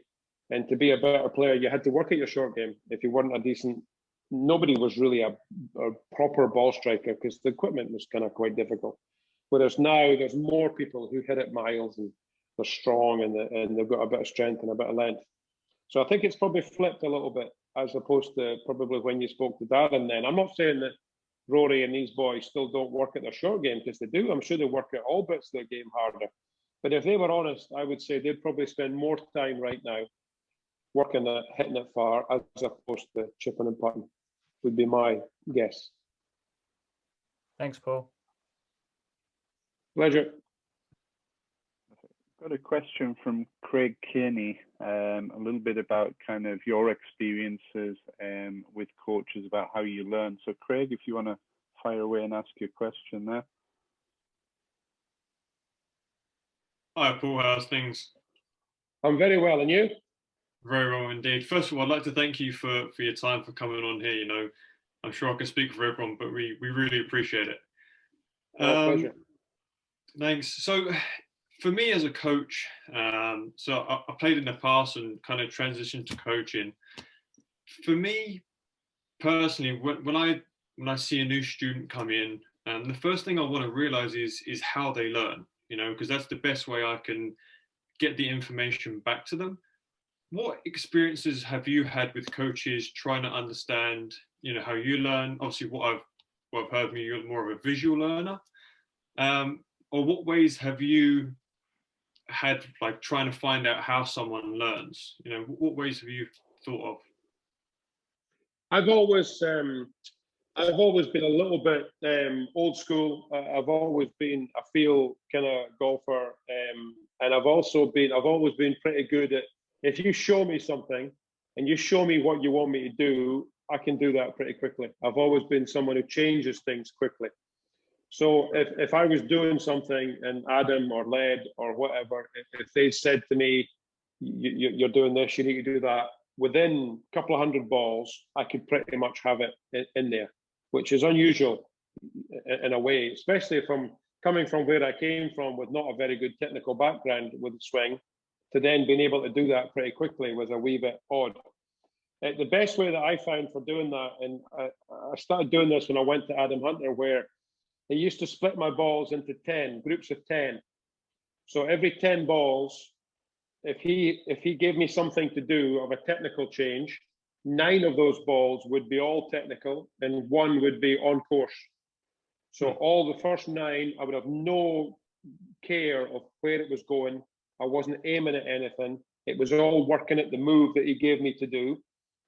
And to be a better player, you had to work at your short game. If you weren't a decent, nobody was really a proper ball striker because the equipment was quite difficult. Whereas now there's more people who hit it miles, and they're strong, and they've got a bit of strength and a bit of length. So I think it's probably flipped a little bit, as opposed to probably when you spoke to Darren then. I'm not saying that Rory and these boys still don't work at their short game, because they do. I'm sure they work at all bits of their game harder. But if they were honest, I would say they'd probably spend more time right now working at hitting it far, as opposed to chipping and putting, would be my guess. Thanks, Paul. Pleasure. got a question from Craig Kearney, a little bit about kind of your experiences with coaches about how you learn. So Craig, if you want to fire away and ask your question there. Hi Paul, how's things? I'm very well, and you? Very well indeed. First of all, I'd like to thank you for your time, for coming on here. You know, I'm sure I can speak for everyone, but we really appreciate it. Pleasure. Thanks. So for me as a coach, so I played in the past and kind of transitioned to coaching. For me personally, when I see a new student come in, the first thing I want to realize is how they learn, you know, because that's the best way I can get the information back to them. What experiences have you had with coaches trying to understand, you know, how you learn? Obviously, what I've heard from you, you're more of a visual learner. Or what ways have you had, like, trying to find out how someone learns? You know, what ways have you thought of? I've always been a little bit old school. I've always been a feel kind of golfer, and I've always been pretty good at, if you show me something and you show me what you want me to do, I can do that pretty quickly. I've always been someone who changes things quickly. So if I was doing something and Adam or Led or whatever, if they said to me, you're doing this, you need to do that, within a couple of hundred balls, I could pretty much have it in there, which is unusual in a way, especially coming from where I came from with not a very good technical background with the swing, to then being able to do that pretty quickly was a wee bit odd. The best way that I found for doing that, and I started doing this when I went to Adam Hunter, where he used to split my balls into 10, groups of 10. So every 10 balls, if he gave me something to do of a technical change, 9 of those balls would be all technical and 1 would be on course. So all the first 9, I would have no care of where it was going. I wasn't aiming at anything. It was all working at the move that he gave me to do.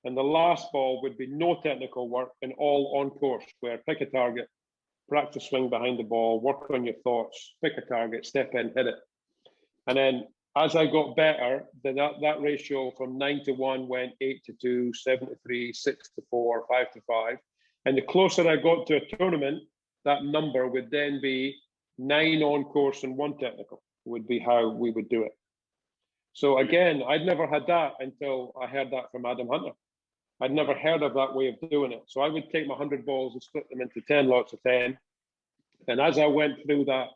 And the last ball would be no technical work and all on course, where pick a target, practice swing behind the ball, work on your thoughts, pick a target, step in, hit it. And then as I got better, then that ratio from 9 to 1 went 8 to 2, 7 to 3, 6 to 4, 5 to 5. And the closer I got to a tournament, that number would then be 9 on course and 1 technical, would be how we would do it. So again, I'd never had that until I heard that from Adam Hunter. I'd never heard of that way of doing it. So I would take my 100 balls and split them into 10 lots of 10. And as I went through that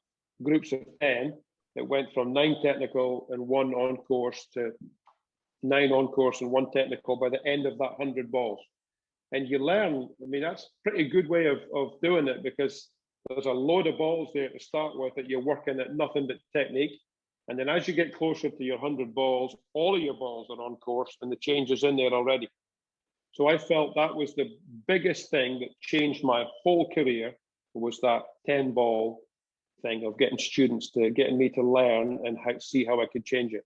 groups of 10, it went from 9 technical and 1 on course to 9 on course and 1 technical by the end of that 100 balls. And you learn, I mean, that's a pretty good way of doing it, because there's a load of balls there to start with that you're working at nothing but technique. And then as you get closer to your 100 balls, all of your balls are on course and the change is in there already. So I felt that was the biggest thing that changed my whole career, was that 10 ball thing of getting me to learn and see how I could change it.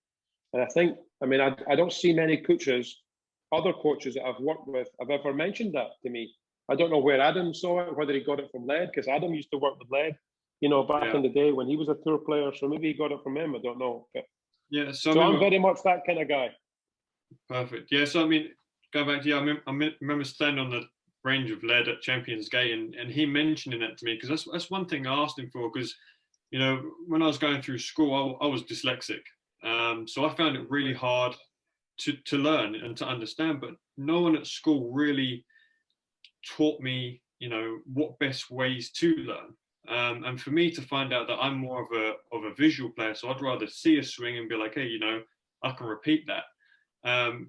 And I think, I mean, I don't see many coaches, other coaches that I've worked with, have ever mentioned that to me. I don't know where Adam saw it, whether he got it from Led, because Adam used to work with Led, you know, back in the day when he was a tour player. So maybe he got it from him. I don't know. But, yeah. So I'm very much that kind of guy. Perfect. Yeah. So I mean, go back to I remember standing on the range of Led at Champions Gate, and he mentioning that to me, because that's one thing I asked him for, because, you know, when I was going through school, I was dyslexic, so I found it really hard to learn and to understand. But no one at school really taught me, you know, what best ways to learn. And for me to find out that I'm more of a visual player, so I'd rather see a swing and be like, hey, you know, I can repeat that.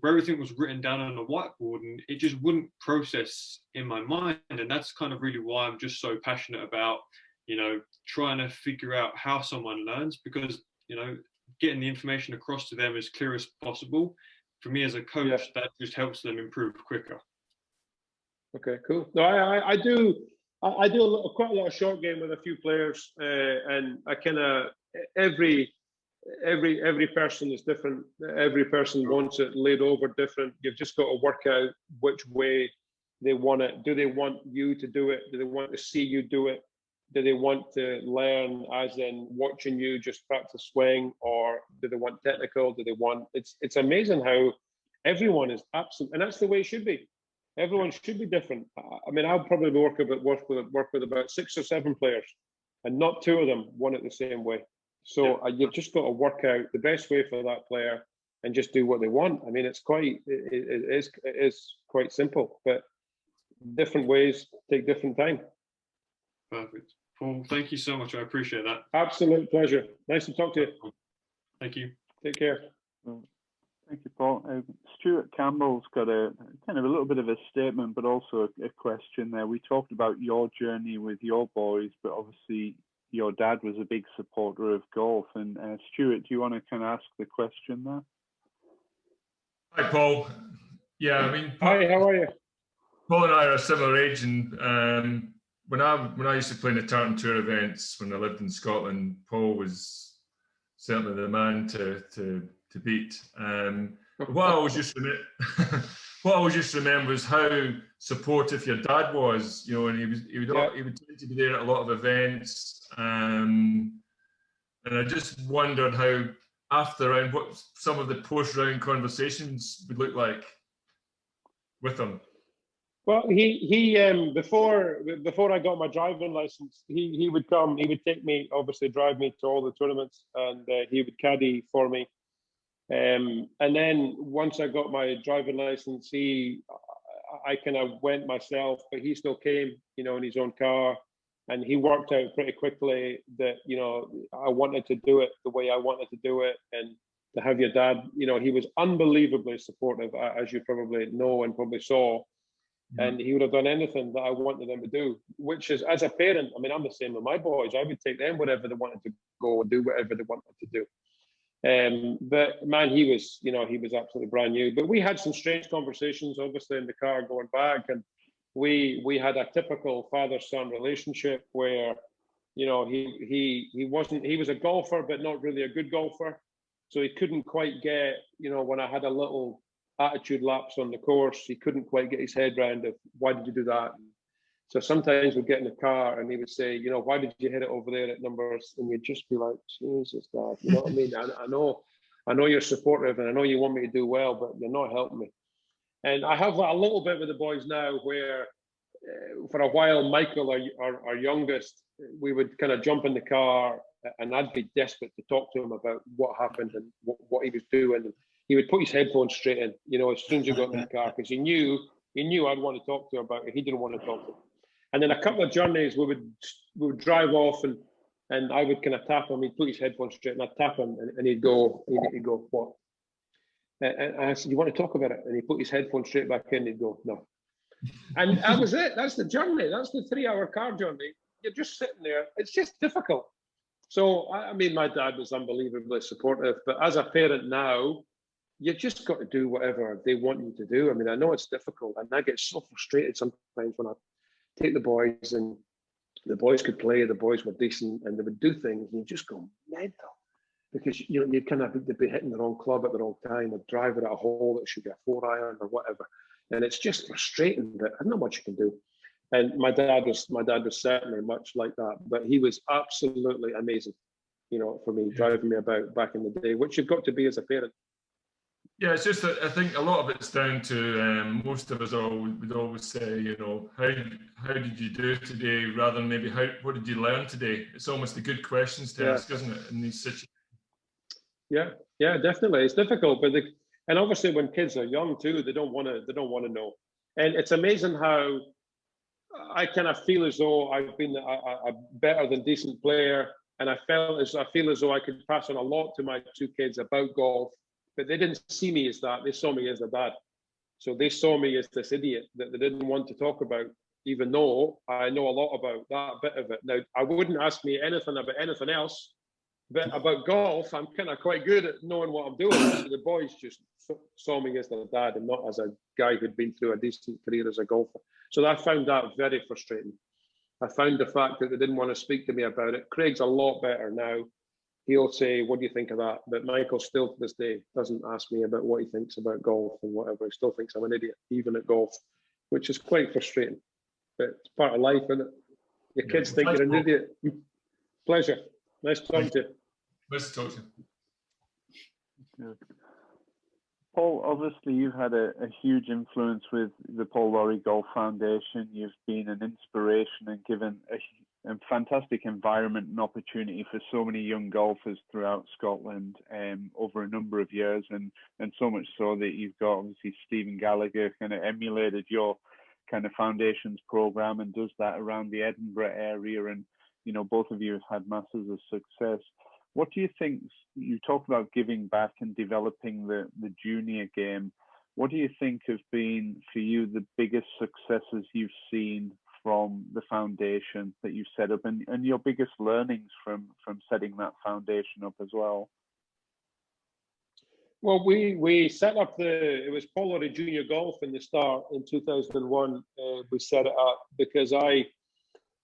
Where everything was written down on a whiteboard and it just wouldn't process in my mind. And that's kind of really why I'm just so passionate about, you know, trying to figure out how someone learns, because, you know, getting the information across to them as clear as possible, for me as a coach, that just helps them improve quicker. Okay, cool. No, I do quite a lot of short game with a few players, and I kind of every person is different. Every person wants it laid over different. You've just got to work out which way they want it. Do they want you to do it? Do they want to see you do it? do they want to learn as in watching you just practice swing, or do they want technical? Do they want, it's amazing how everyone is absolute, and that's the way it should be. Everyone should be different. I mean, I'll probably work with about 6 or 7 players, and not 2 of them want it the same way. So you've just got to work out the best way for that player and just do what they want. I mean, it is quite simple, but different ways take different time. Perfect. Paul, thank you so much. I appreciate that. Absolute pleasure. Nice to talk to you. Thank you. Take care. Thank you, Paul. Stuart Campbell's got a kind of a little bit of a statement, but also a question there. We talked about your journey with your boys, but obviously your dad was a big supporter of golf. And Stuart, do you want to kind of ask the question there? Hi, Paul. Yeah, I mean, hi, how are you? Paul and I are a similar age, and when I used to play in the Tartan Tour events when I lived in Scotland, Paul was certainly the man to beat. What I always used to remember was how supportive your dad was. You know, and he would tend to be there at a lot of events, and I just wondered how after the round, what some of the post-round conversations would look like with him. Well, he before I got my driving license, he would come. He would take me, obviously, drive me to all the tournaments, and he would caddy for me. And then once I got my driving license, I kind of went myself, but he still came, you know, in his own car, and he worked out pretty quickly that, you know, I wanted to do it the way I wanted to do it, and to have your dad, you know, he was unbelievably supportive, as you probably know and probably saw. And he would have done anything that I wanted them to do, which is, as a parent, I mean, I'm the same with my boys. I would take them wherever they wanted to go and do whatever they wanted to do. But man, he was absolutely brand new. But we had some strange conversations, obviously, in the car going back, and we had a typical father-son relationship where, you know, he was a golfer, but not really a good golfer. So he couldn't quite get, you know, when I had a little attitude lapse on the course, he couldn't quite get his head around of why did you do that. So sometimes we'd get in the car and he would say, you know, why did you hit it over there at numbers? And you'd just be like, Jesus, Dad, you know what I mean? I know you're supportive and I know you want me to do well, but you're not helping me. And I have that a little bit with the boys now, where for a while, Michael, our youngest, we would kind of jump in the car and I'd be desperate to talk to him about what happened and what he was doing. And he would put his headphones straight in, you know, as soon as he got in the car, because he knew I'd want to talk to him about it. He didn't want to talk to him. And then a couple of journeys, we would drive off and I would kind of tap him. He'd put his headphones straight and I'd tap him and he'd go, what? And I said, you want to talk about it? And he put his headphones straight back in. He'd go, no. And that was it. That's the journey. That's the 3-hour car journey. You're just sitting there. It's just difficult. So, I mean, my dad was unbelievably supportive, but as a parent now, you just got to do whatever they want you to do. I mean, I know it's difficult, and I get so frustrated sometimes when I take the boys and the boys could play, the boys were decent, and they would do things, and you just go mental because you kind of be hitting the wrong club at the wrong time, or driving at a hole that should be a 4-iron or whatever, and it's just frustrating. But there's not much you can do. And my dad was certainly much like that, but he was absolutely amazing, you know, for me, driving me about back in the day, which you've got to be as a parent. Yeah, it's just that I think a lot of it's down to most of us would always say, you know, how did you do today, rather than maybe what did you learn today? It's almost the good questions to ask, isn't it, in these situations? Yeah, definitely. It's difficult, but and obviously when kids are young too, they don't want to know. And it's amazing how I kind of feel as though I've been a better than decent player, and I feel as though I could pass on a lot to my 2 kids about golf. But they didn't see me as that. They saw me as a dad. So they saw me as this idiot that they didn't want to talk about, even though I know a lot about that bit of it. Now, I wouldn't ask me anything about anything else, but about golf, I'm kind of quite good at knowing what I'm doing. So the boys just saw me as their dad and not as a guy who'd been through a decent career as a golfer. So I found that very frustrating. I found the fact that they didn't want to speak to me about it. Craig's a lot better now. He'll say, what do you think of that? But Michael still to this day doesn't ask me about what he thinks about golf and whatever. He still thinks I'm an idiot, even at golf, which is quite frustrating. But it's part of life, isn't it? Your kids think you're an idiot. Pleasure. Nice talking to you. Nice to talk to you. Good. Paul, obviously you've had a huge influence with the Paul Lawrie Golf Foundation. You've been an inspiration and given a fantastic environment and opportunity for so many young golfers throughout Scotland over a number of years, and so much so that you've got obviously Stephen Gallagher kind of emulated your kind of foundations program and does that around the Edinburgh area, and you know, both of you have had masses of success. What do you think, you talk about giving back and developing the junior game, what do you think have been for you the biggest successes you've seen from the foundation that you've set up, and your biggest learnings from setting that foundation up as well? Well, we set up it was Paul Lawrie Junior Golf in the start in 2001. We set it up because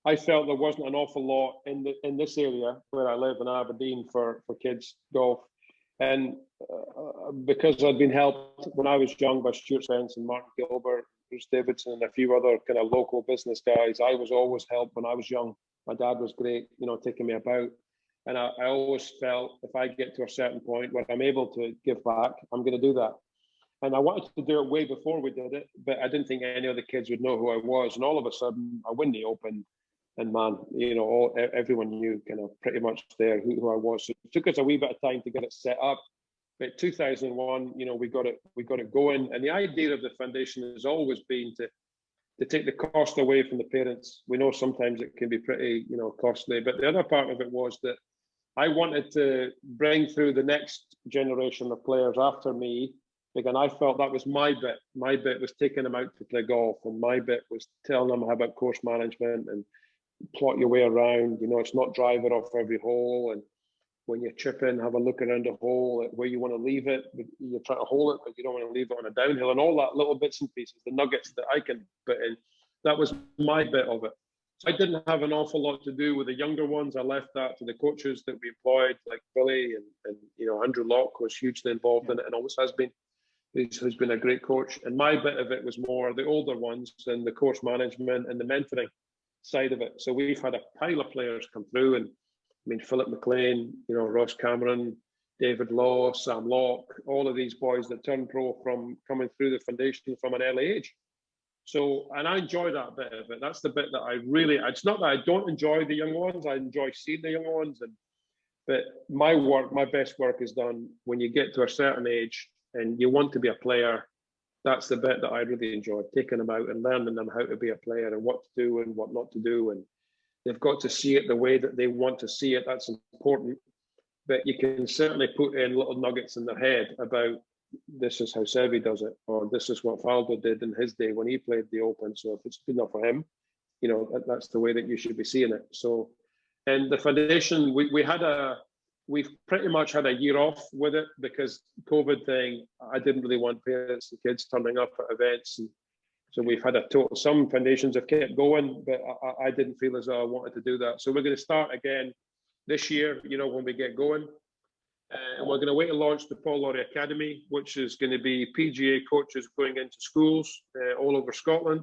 I felt there wasn't an awful lot in this area where I live in Aberdeen for kids golf, and because I'd been helped when I was young by Stuart Spence and Martin Gilbert, Bruce Davidson, and a few other kind of local business guys. I was always helped when I was young. My dad was great, you know, taking me about, and I always felt if I get to a certain point where I'm able to give back, I'm going to do that. And I wanted to do it way before we did it, but I didn't think any of the kids would know who I was. And all of a sudden, I win the Open. And man, you know, everyone knew kind of pretty much there who I was. So it took us a wee bit of time to get it set up. But 2001, you know, we got it going. And the idea of the foundation has always been to take the cost away from the parents. We know sometimes it can be pretty, you know, costly. But the other part of it was that I wanted to bring through the next generation of players after me. Again, I felt that was my bit. My bit was taking them out to play golf, and my bit was telling them about course management and plot your way around. You know, it's not drive it off every hole, and when you chip in, have a look around the hole at where you want to leave it. You're trying to hole it, but you don't want to leave it on a downhill, and all that little bits and pieces, the nuggets that I can put in. That was my bit of it. So I didn't have an awful lot to do with the younger ones. I left that to the coaches that we employed, like Billy and you know, Andrew Locke was hugely involved in it and always has been. Who's been a great coach. And my bit of it was more the older ones and the course management and the mentoring side of it. So we've had a pile of players come through, and I mean, Philip McLean, you know, Ross Cameron, David Law, Sam Locke, all of these boys that turned pro from coming through the foundation from an early age. So, and I enjoy that bit of it. That's the bit that I really, it's not that I don't enjoy the young ones, I enjoy seeing the young ones, but my work, my best work is done when you get to a certain age and you want to be a player. That's the bit that I really enjoy, taking them out and learning them how to be a player and what to do and what not to do. And they've got to see it the way that they want to see it. That's important. But you can certainly put in little nuggets in their head about this is how Seve does it, or this is what Velde did in his day when he played the Open. So if it's good enough for him, you know, that's the way that you should be seeing it. So, and the foundation, we've pretty much had a year off with it because COVID thing. I didn't really want parents and kids turning up at events, and so we've had a total. Some foundations have kept going, but I didn't feel as though I wanted to do that. So we're going to start again this year, you know, when we get going. And we're going to wait to launch the Paul Lawrie Academy, which is going to be PGA coaches going into schools all over Scotland.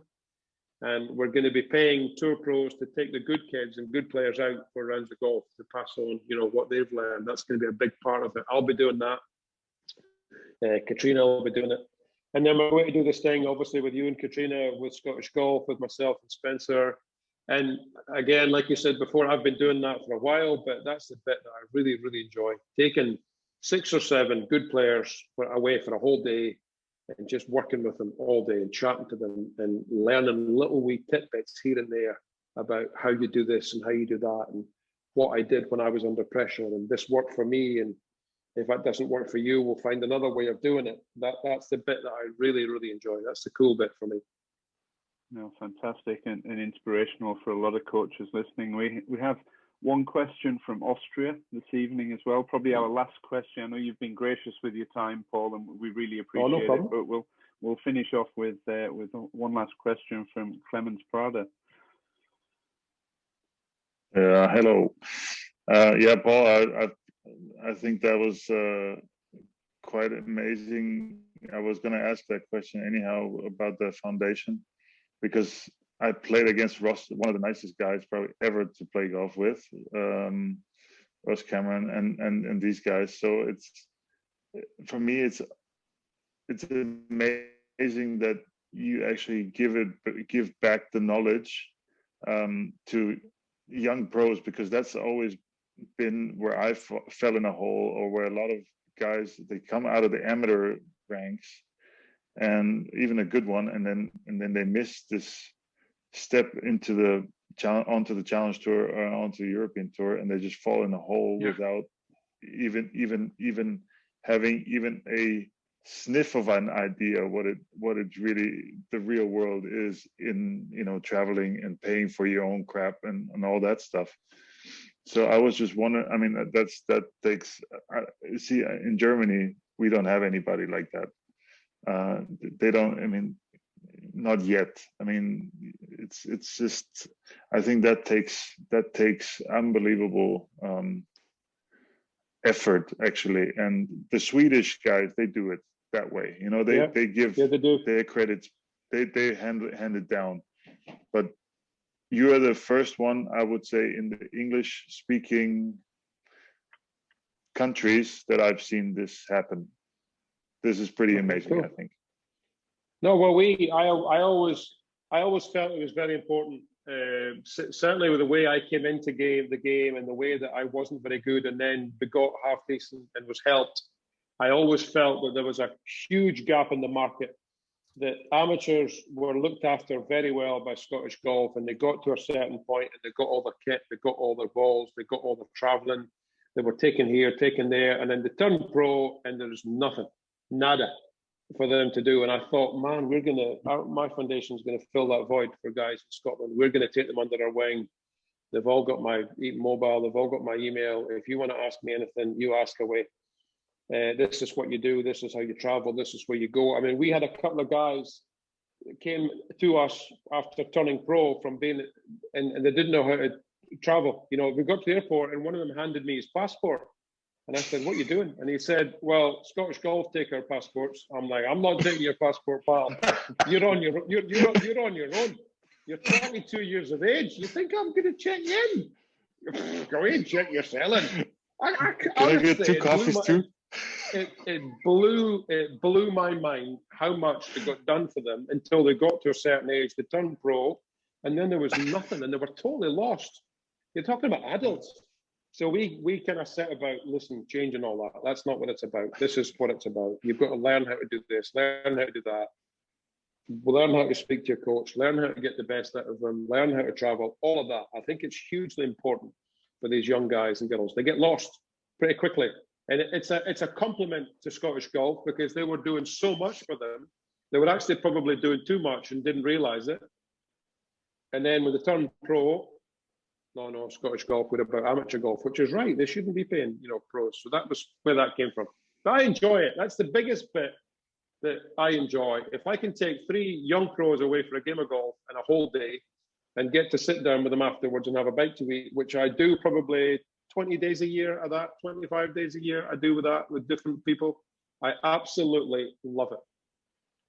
And we're going to be paying tour pros to take the good kids and good players out for rounds of golf to pass on, you know, what they've learned. That's going to be a big part of it. I'll be doing that. Catriona will be doing it. And then we're going to do this thing, obviously, with you and Catriona, with Scottish Golf, with myself and Spencer. And again, like you said before, I've been doing that for a while, but that's the bit that I really, really enjoy. Taking 6 or 7 good players away for a whole day and just working with them all day and chatting to them and learning little wee tidbits here and there about how you do this and how you do that and what I did when I was under pressure and this worked for me, and if that doesn't work for you, we'll find another way of doing it. That's the bit that I really, really enjoy. That's the cool bit for me. No, fantastic and inspirational for a lot of coaches listening. We have one question from Austria this evening as well, probably our last question. I know you've been gracious with your time, Paul, and we really appreciate it. But we'll finish off with one last question from Clemens Prada. Hello. Yeah, Paul, I think that was quite amazing. I was going to ask that question anyhow about the foundation, because I played against Ross, one of the nicest guys probably ever to play golf with, Ross Cameron and these guys. So it's, for me, it's amazing that you actually give back the knowledge to young pros, because that's always been where I fell in a hole, or where a lot of guys, they come out of the amateur ranks, and even a good one, and then they miss this step into onto the Challenge Tour or onto the European Tour, and they just fall in a hole without even having even a sniff of an idea what it really, the real world is in, you know, traveling and paying for your own crap and all that stuff. So I was just wondering, I mean, that takes, see, in Germany, we don't have anybody like that. They don't, I mean, not yet. I mean, it's just, I think that takes unbelievable effort, actually. And the Swedish guys, they do it that way. You know, they give their credits, they hand it down. But you are the first one, I would say, in the English-speaking countries that I've seen this happen. This is pretty amazing, cool. I think. No, well, I always felt it was very important. Certainly with the way I came into the game and the way that I wasn't very good, and then got half decent and was helped. I always felt that there was a huge gap in the market, that amateurs were looked after very well by Scottish Golf, and they got to a certain point and they got all their kit, they got all their balls, they got all their traveling, they were taken here, taken there, and then they turned pro and there's nothing, nada for them to do. And I thought, man, my foundation is going to fill that void for guys in Scotland. We're going to take them under our wing. They've all got my mobile, they've all got my email. If you want to ask me anything, you ask away. This is what you do, this is how you travel, this is where you go. I mean, we had a couple of guys that came to us after turning pro from being, and they didn't know how to travel. You know, we got to the airport and one of them handed me his passport. And I said, what are you doing? And he said, well, Scottish Golf take our passports. I'm like, I'm not taking your passport, pal. You're on your own. You're 22 years of age. You think I'm going to check you in? Go in, check your selling. Can I get 2 coffees too? It blew my mind how much it got done for them until they got to a certain age. They turned pro, and then there was nothing, and they were totally lost. You're talking about adults. So we kind of set about, listen, changing all that. That's not what it's about. This is what it's about. You've got to learn how to do this, learn how to do that, learn how to speak to your coach, learn how to get the best out of them, learn how to travel, all of that. I think it's hugely important for these young guys and girls. They get lost pretty quickly. And it's a compliment to Scottish Golf, because they were doing so much for them. They were actually probably doing too much and didn't realize it. And then when they turned pro, no, Scottish Golf were about amateur golf, which is right. They shouldn't be paying, you know, pros. So that was where that came from. But I enjoy it. That's the biggest bit that I enjoy. If I can take 3 young pros away for a game of golf and a whole day and get to sit down with them afterwards and have a bite to eat, which I do probably 20 days a year of that, 25 days a year I do with that, with different people. I absolutely love it.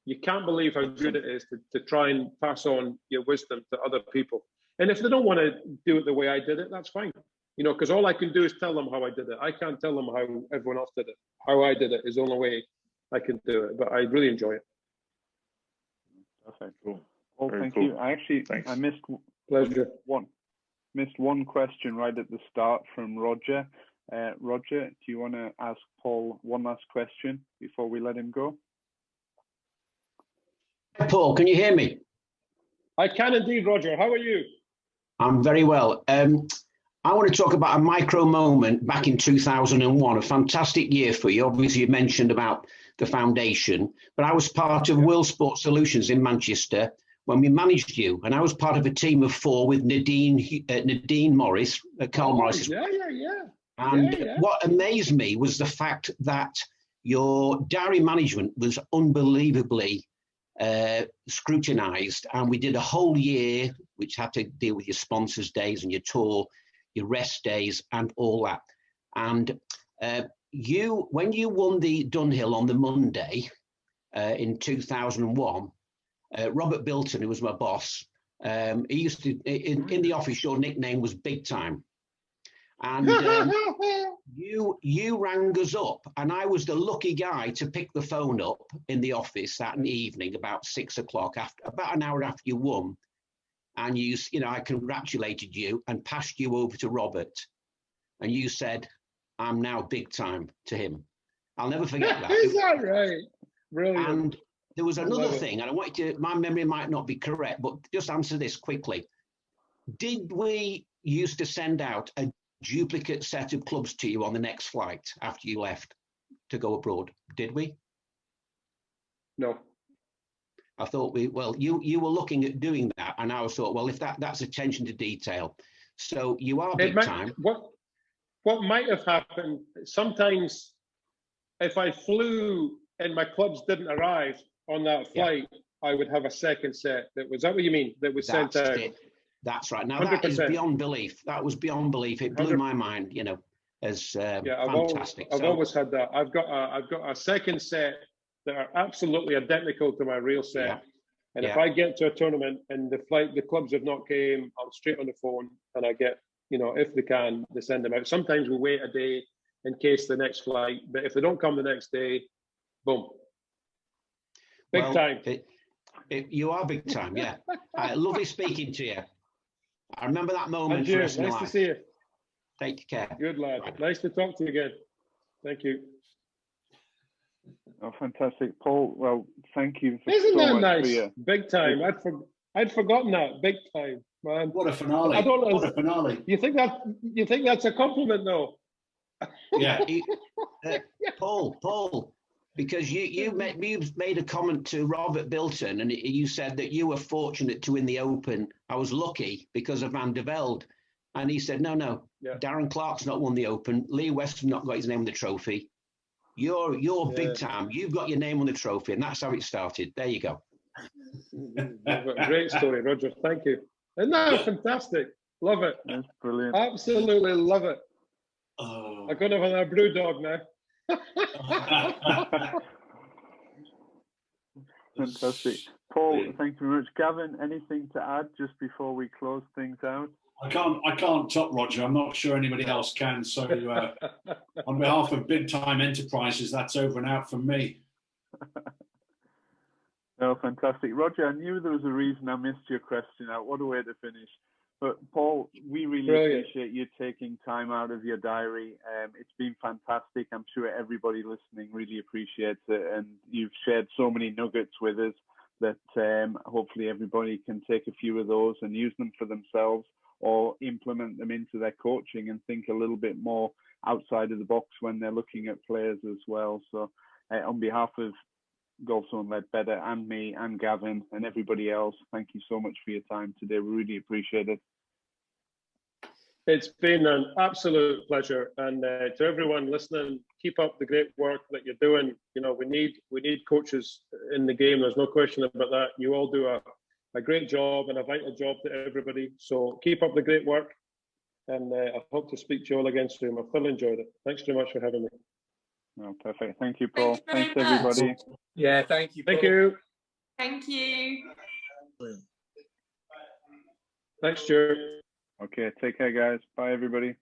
You can't believe how good it is to try and pass on your wisdom to other people. And if they don't want to do it the way I did it, that's fine. You know, because all I can do is tell them how I did it. I can't tell them how everyone else did it. How I did it is the only way I can do it. But I really enjoy it. Perfect. Cool. Well, Very thank cool. you. I missed one question right at the start from Roger. Roger, do you want to ask Paul one last question before we let him go? Paul, can you hear me? I can indeed, Roger. How are you? I'm very well. I want to talk about a micro moment back in 2001, a fantastic year for you. Obviously, you mentioned about the foundation, but I was part of World Sports Solutions in Manchester when we managed you, and I was part of a team of 4 with Nadine Morris, Carl Morris. Yeah. And what amazed me was the fact that your diary management was unbelievably scrutinized, and we did a whole year which had to deal with your sponsors days and your tour, your rest days and all that. And when you won the Dunhill on the Monday in 2001, Robert Bilton, who was my boss, He used to, in the office, your nickname was Big Time. And you rang us up, and I was the lucky guy to pick the phone up in the office that evening about 6 o'clock, about an hour after you won. And I congratulated you and passed you over to Robert. And you said, "I'm now big time," to him. I'll never forget that. Is that right? Brilliant. And there was another thing, and I want you to, my memory might not be correct, but just answer this quickly. Did we used to send out a duplicate set of clubs to you on the next flight after you left to go abroad? Did we? No. I thought you were looking at doing that, and I thought, well, if that's attention to detail. So you are big time. What might have happened, sometimes if I flew and my clubs didn't arrive on that flight, I would have a second set. Was that what you mean? That was sent out? That's right. Now 100%. that is beyond belief. That was beyond belief. It blew my mind, as fantastic. I've always had that. I've got a second set that are absolutely identical to my real set. Yeah. And if I get to a tournament and the clubs have not came, I'm straight on the phone and I get, if they can, they send them out. Sometimes we wait a day in case the next flight, but if they don't come the next day, boom. Big time. You are big time, yeah. Lovely speaking to you. I remember that moment. Nice to see you. Take care. Good lad. Right. Nice to talk to you again. Thank you. Oh, fantastic, Paul. Well, thank you. Isn't that nice? Big time. I'd forgotten that. Big time, man. What a finale! I don't know. What a finale! You think that's a compliment, though? Yeah. Paul, because you made a comment to Robert Bilton, and you said that you were fortunate to win the Open. I was lucky because of Van der Velde, and he said, no. Yeah. Darren Clark's not won the Open. Lee West's not got his name on the trophy. You're big time. You've got your name on the trophy, and that's how it started. There you go. Great story, Roger. Thank you. Isn't that fantastic? Love it. That's brilliant. Absolutely love it. Oh. I'm going to have a brew dog now. Fantastic. Paul, thank you very much. Gavin, anything to add just before we close things out? I can't top Roger. I'm not sure anybody else can. So on behalf of Big Time Enterprises, that's over and out from me. Oh, fantastic. Roger, I knew there was a reason I missed your question out. What a way to finish. But Paul, we really appreciate you taking time out of your diary. It's been fantastic. I'm sure everybody listening really appreciates it. And you've shared so many nuggets with us that hopefully everybody can take a few of those and use them for themselves or implement them into their coaching and think a little bit more outside of the box when they're looking at players as well. So on behalf of Golfzon Leadbetter and me and Gavin and everybody else, thank you so much for your time today. We really appreciate it. It's been an absolute pleasure, and to everyone listening, keep up the great work that you're doing. We need coaches in the game. There's no question about that. You all do a great job and a vital job to everybody. So keep up the great work, and I hope to speak to you all again soon. I've thoroughly enjoyed it. Thanks very much for having me. Oh, perfect. Thank you, Paul. Thanks everybody. Yeah, thank you, Paul. Thank you. Thank you. Thanks, Stuart. Okay, take care, guys. Bye, everybody.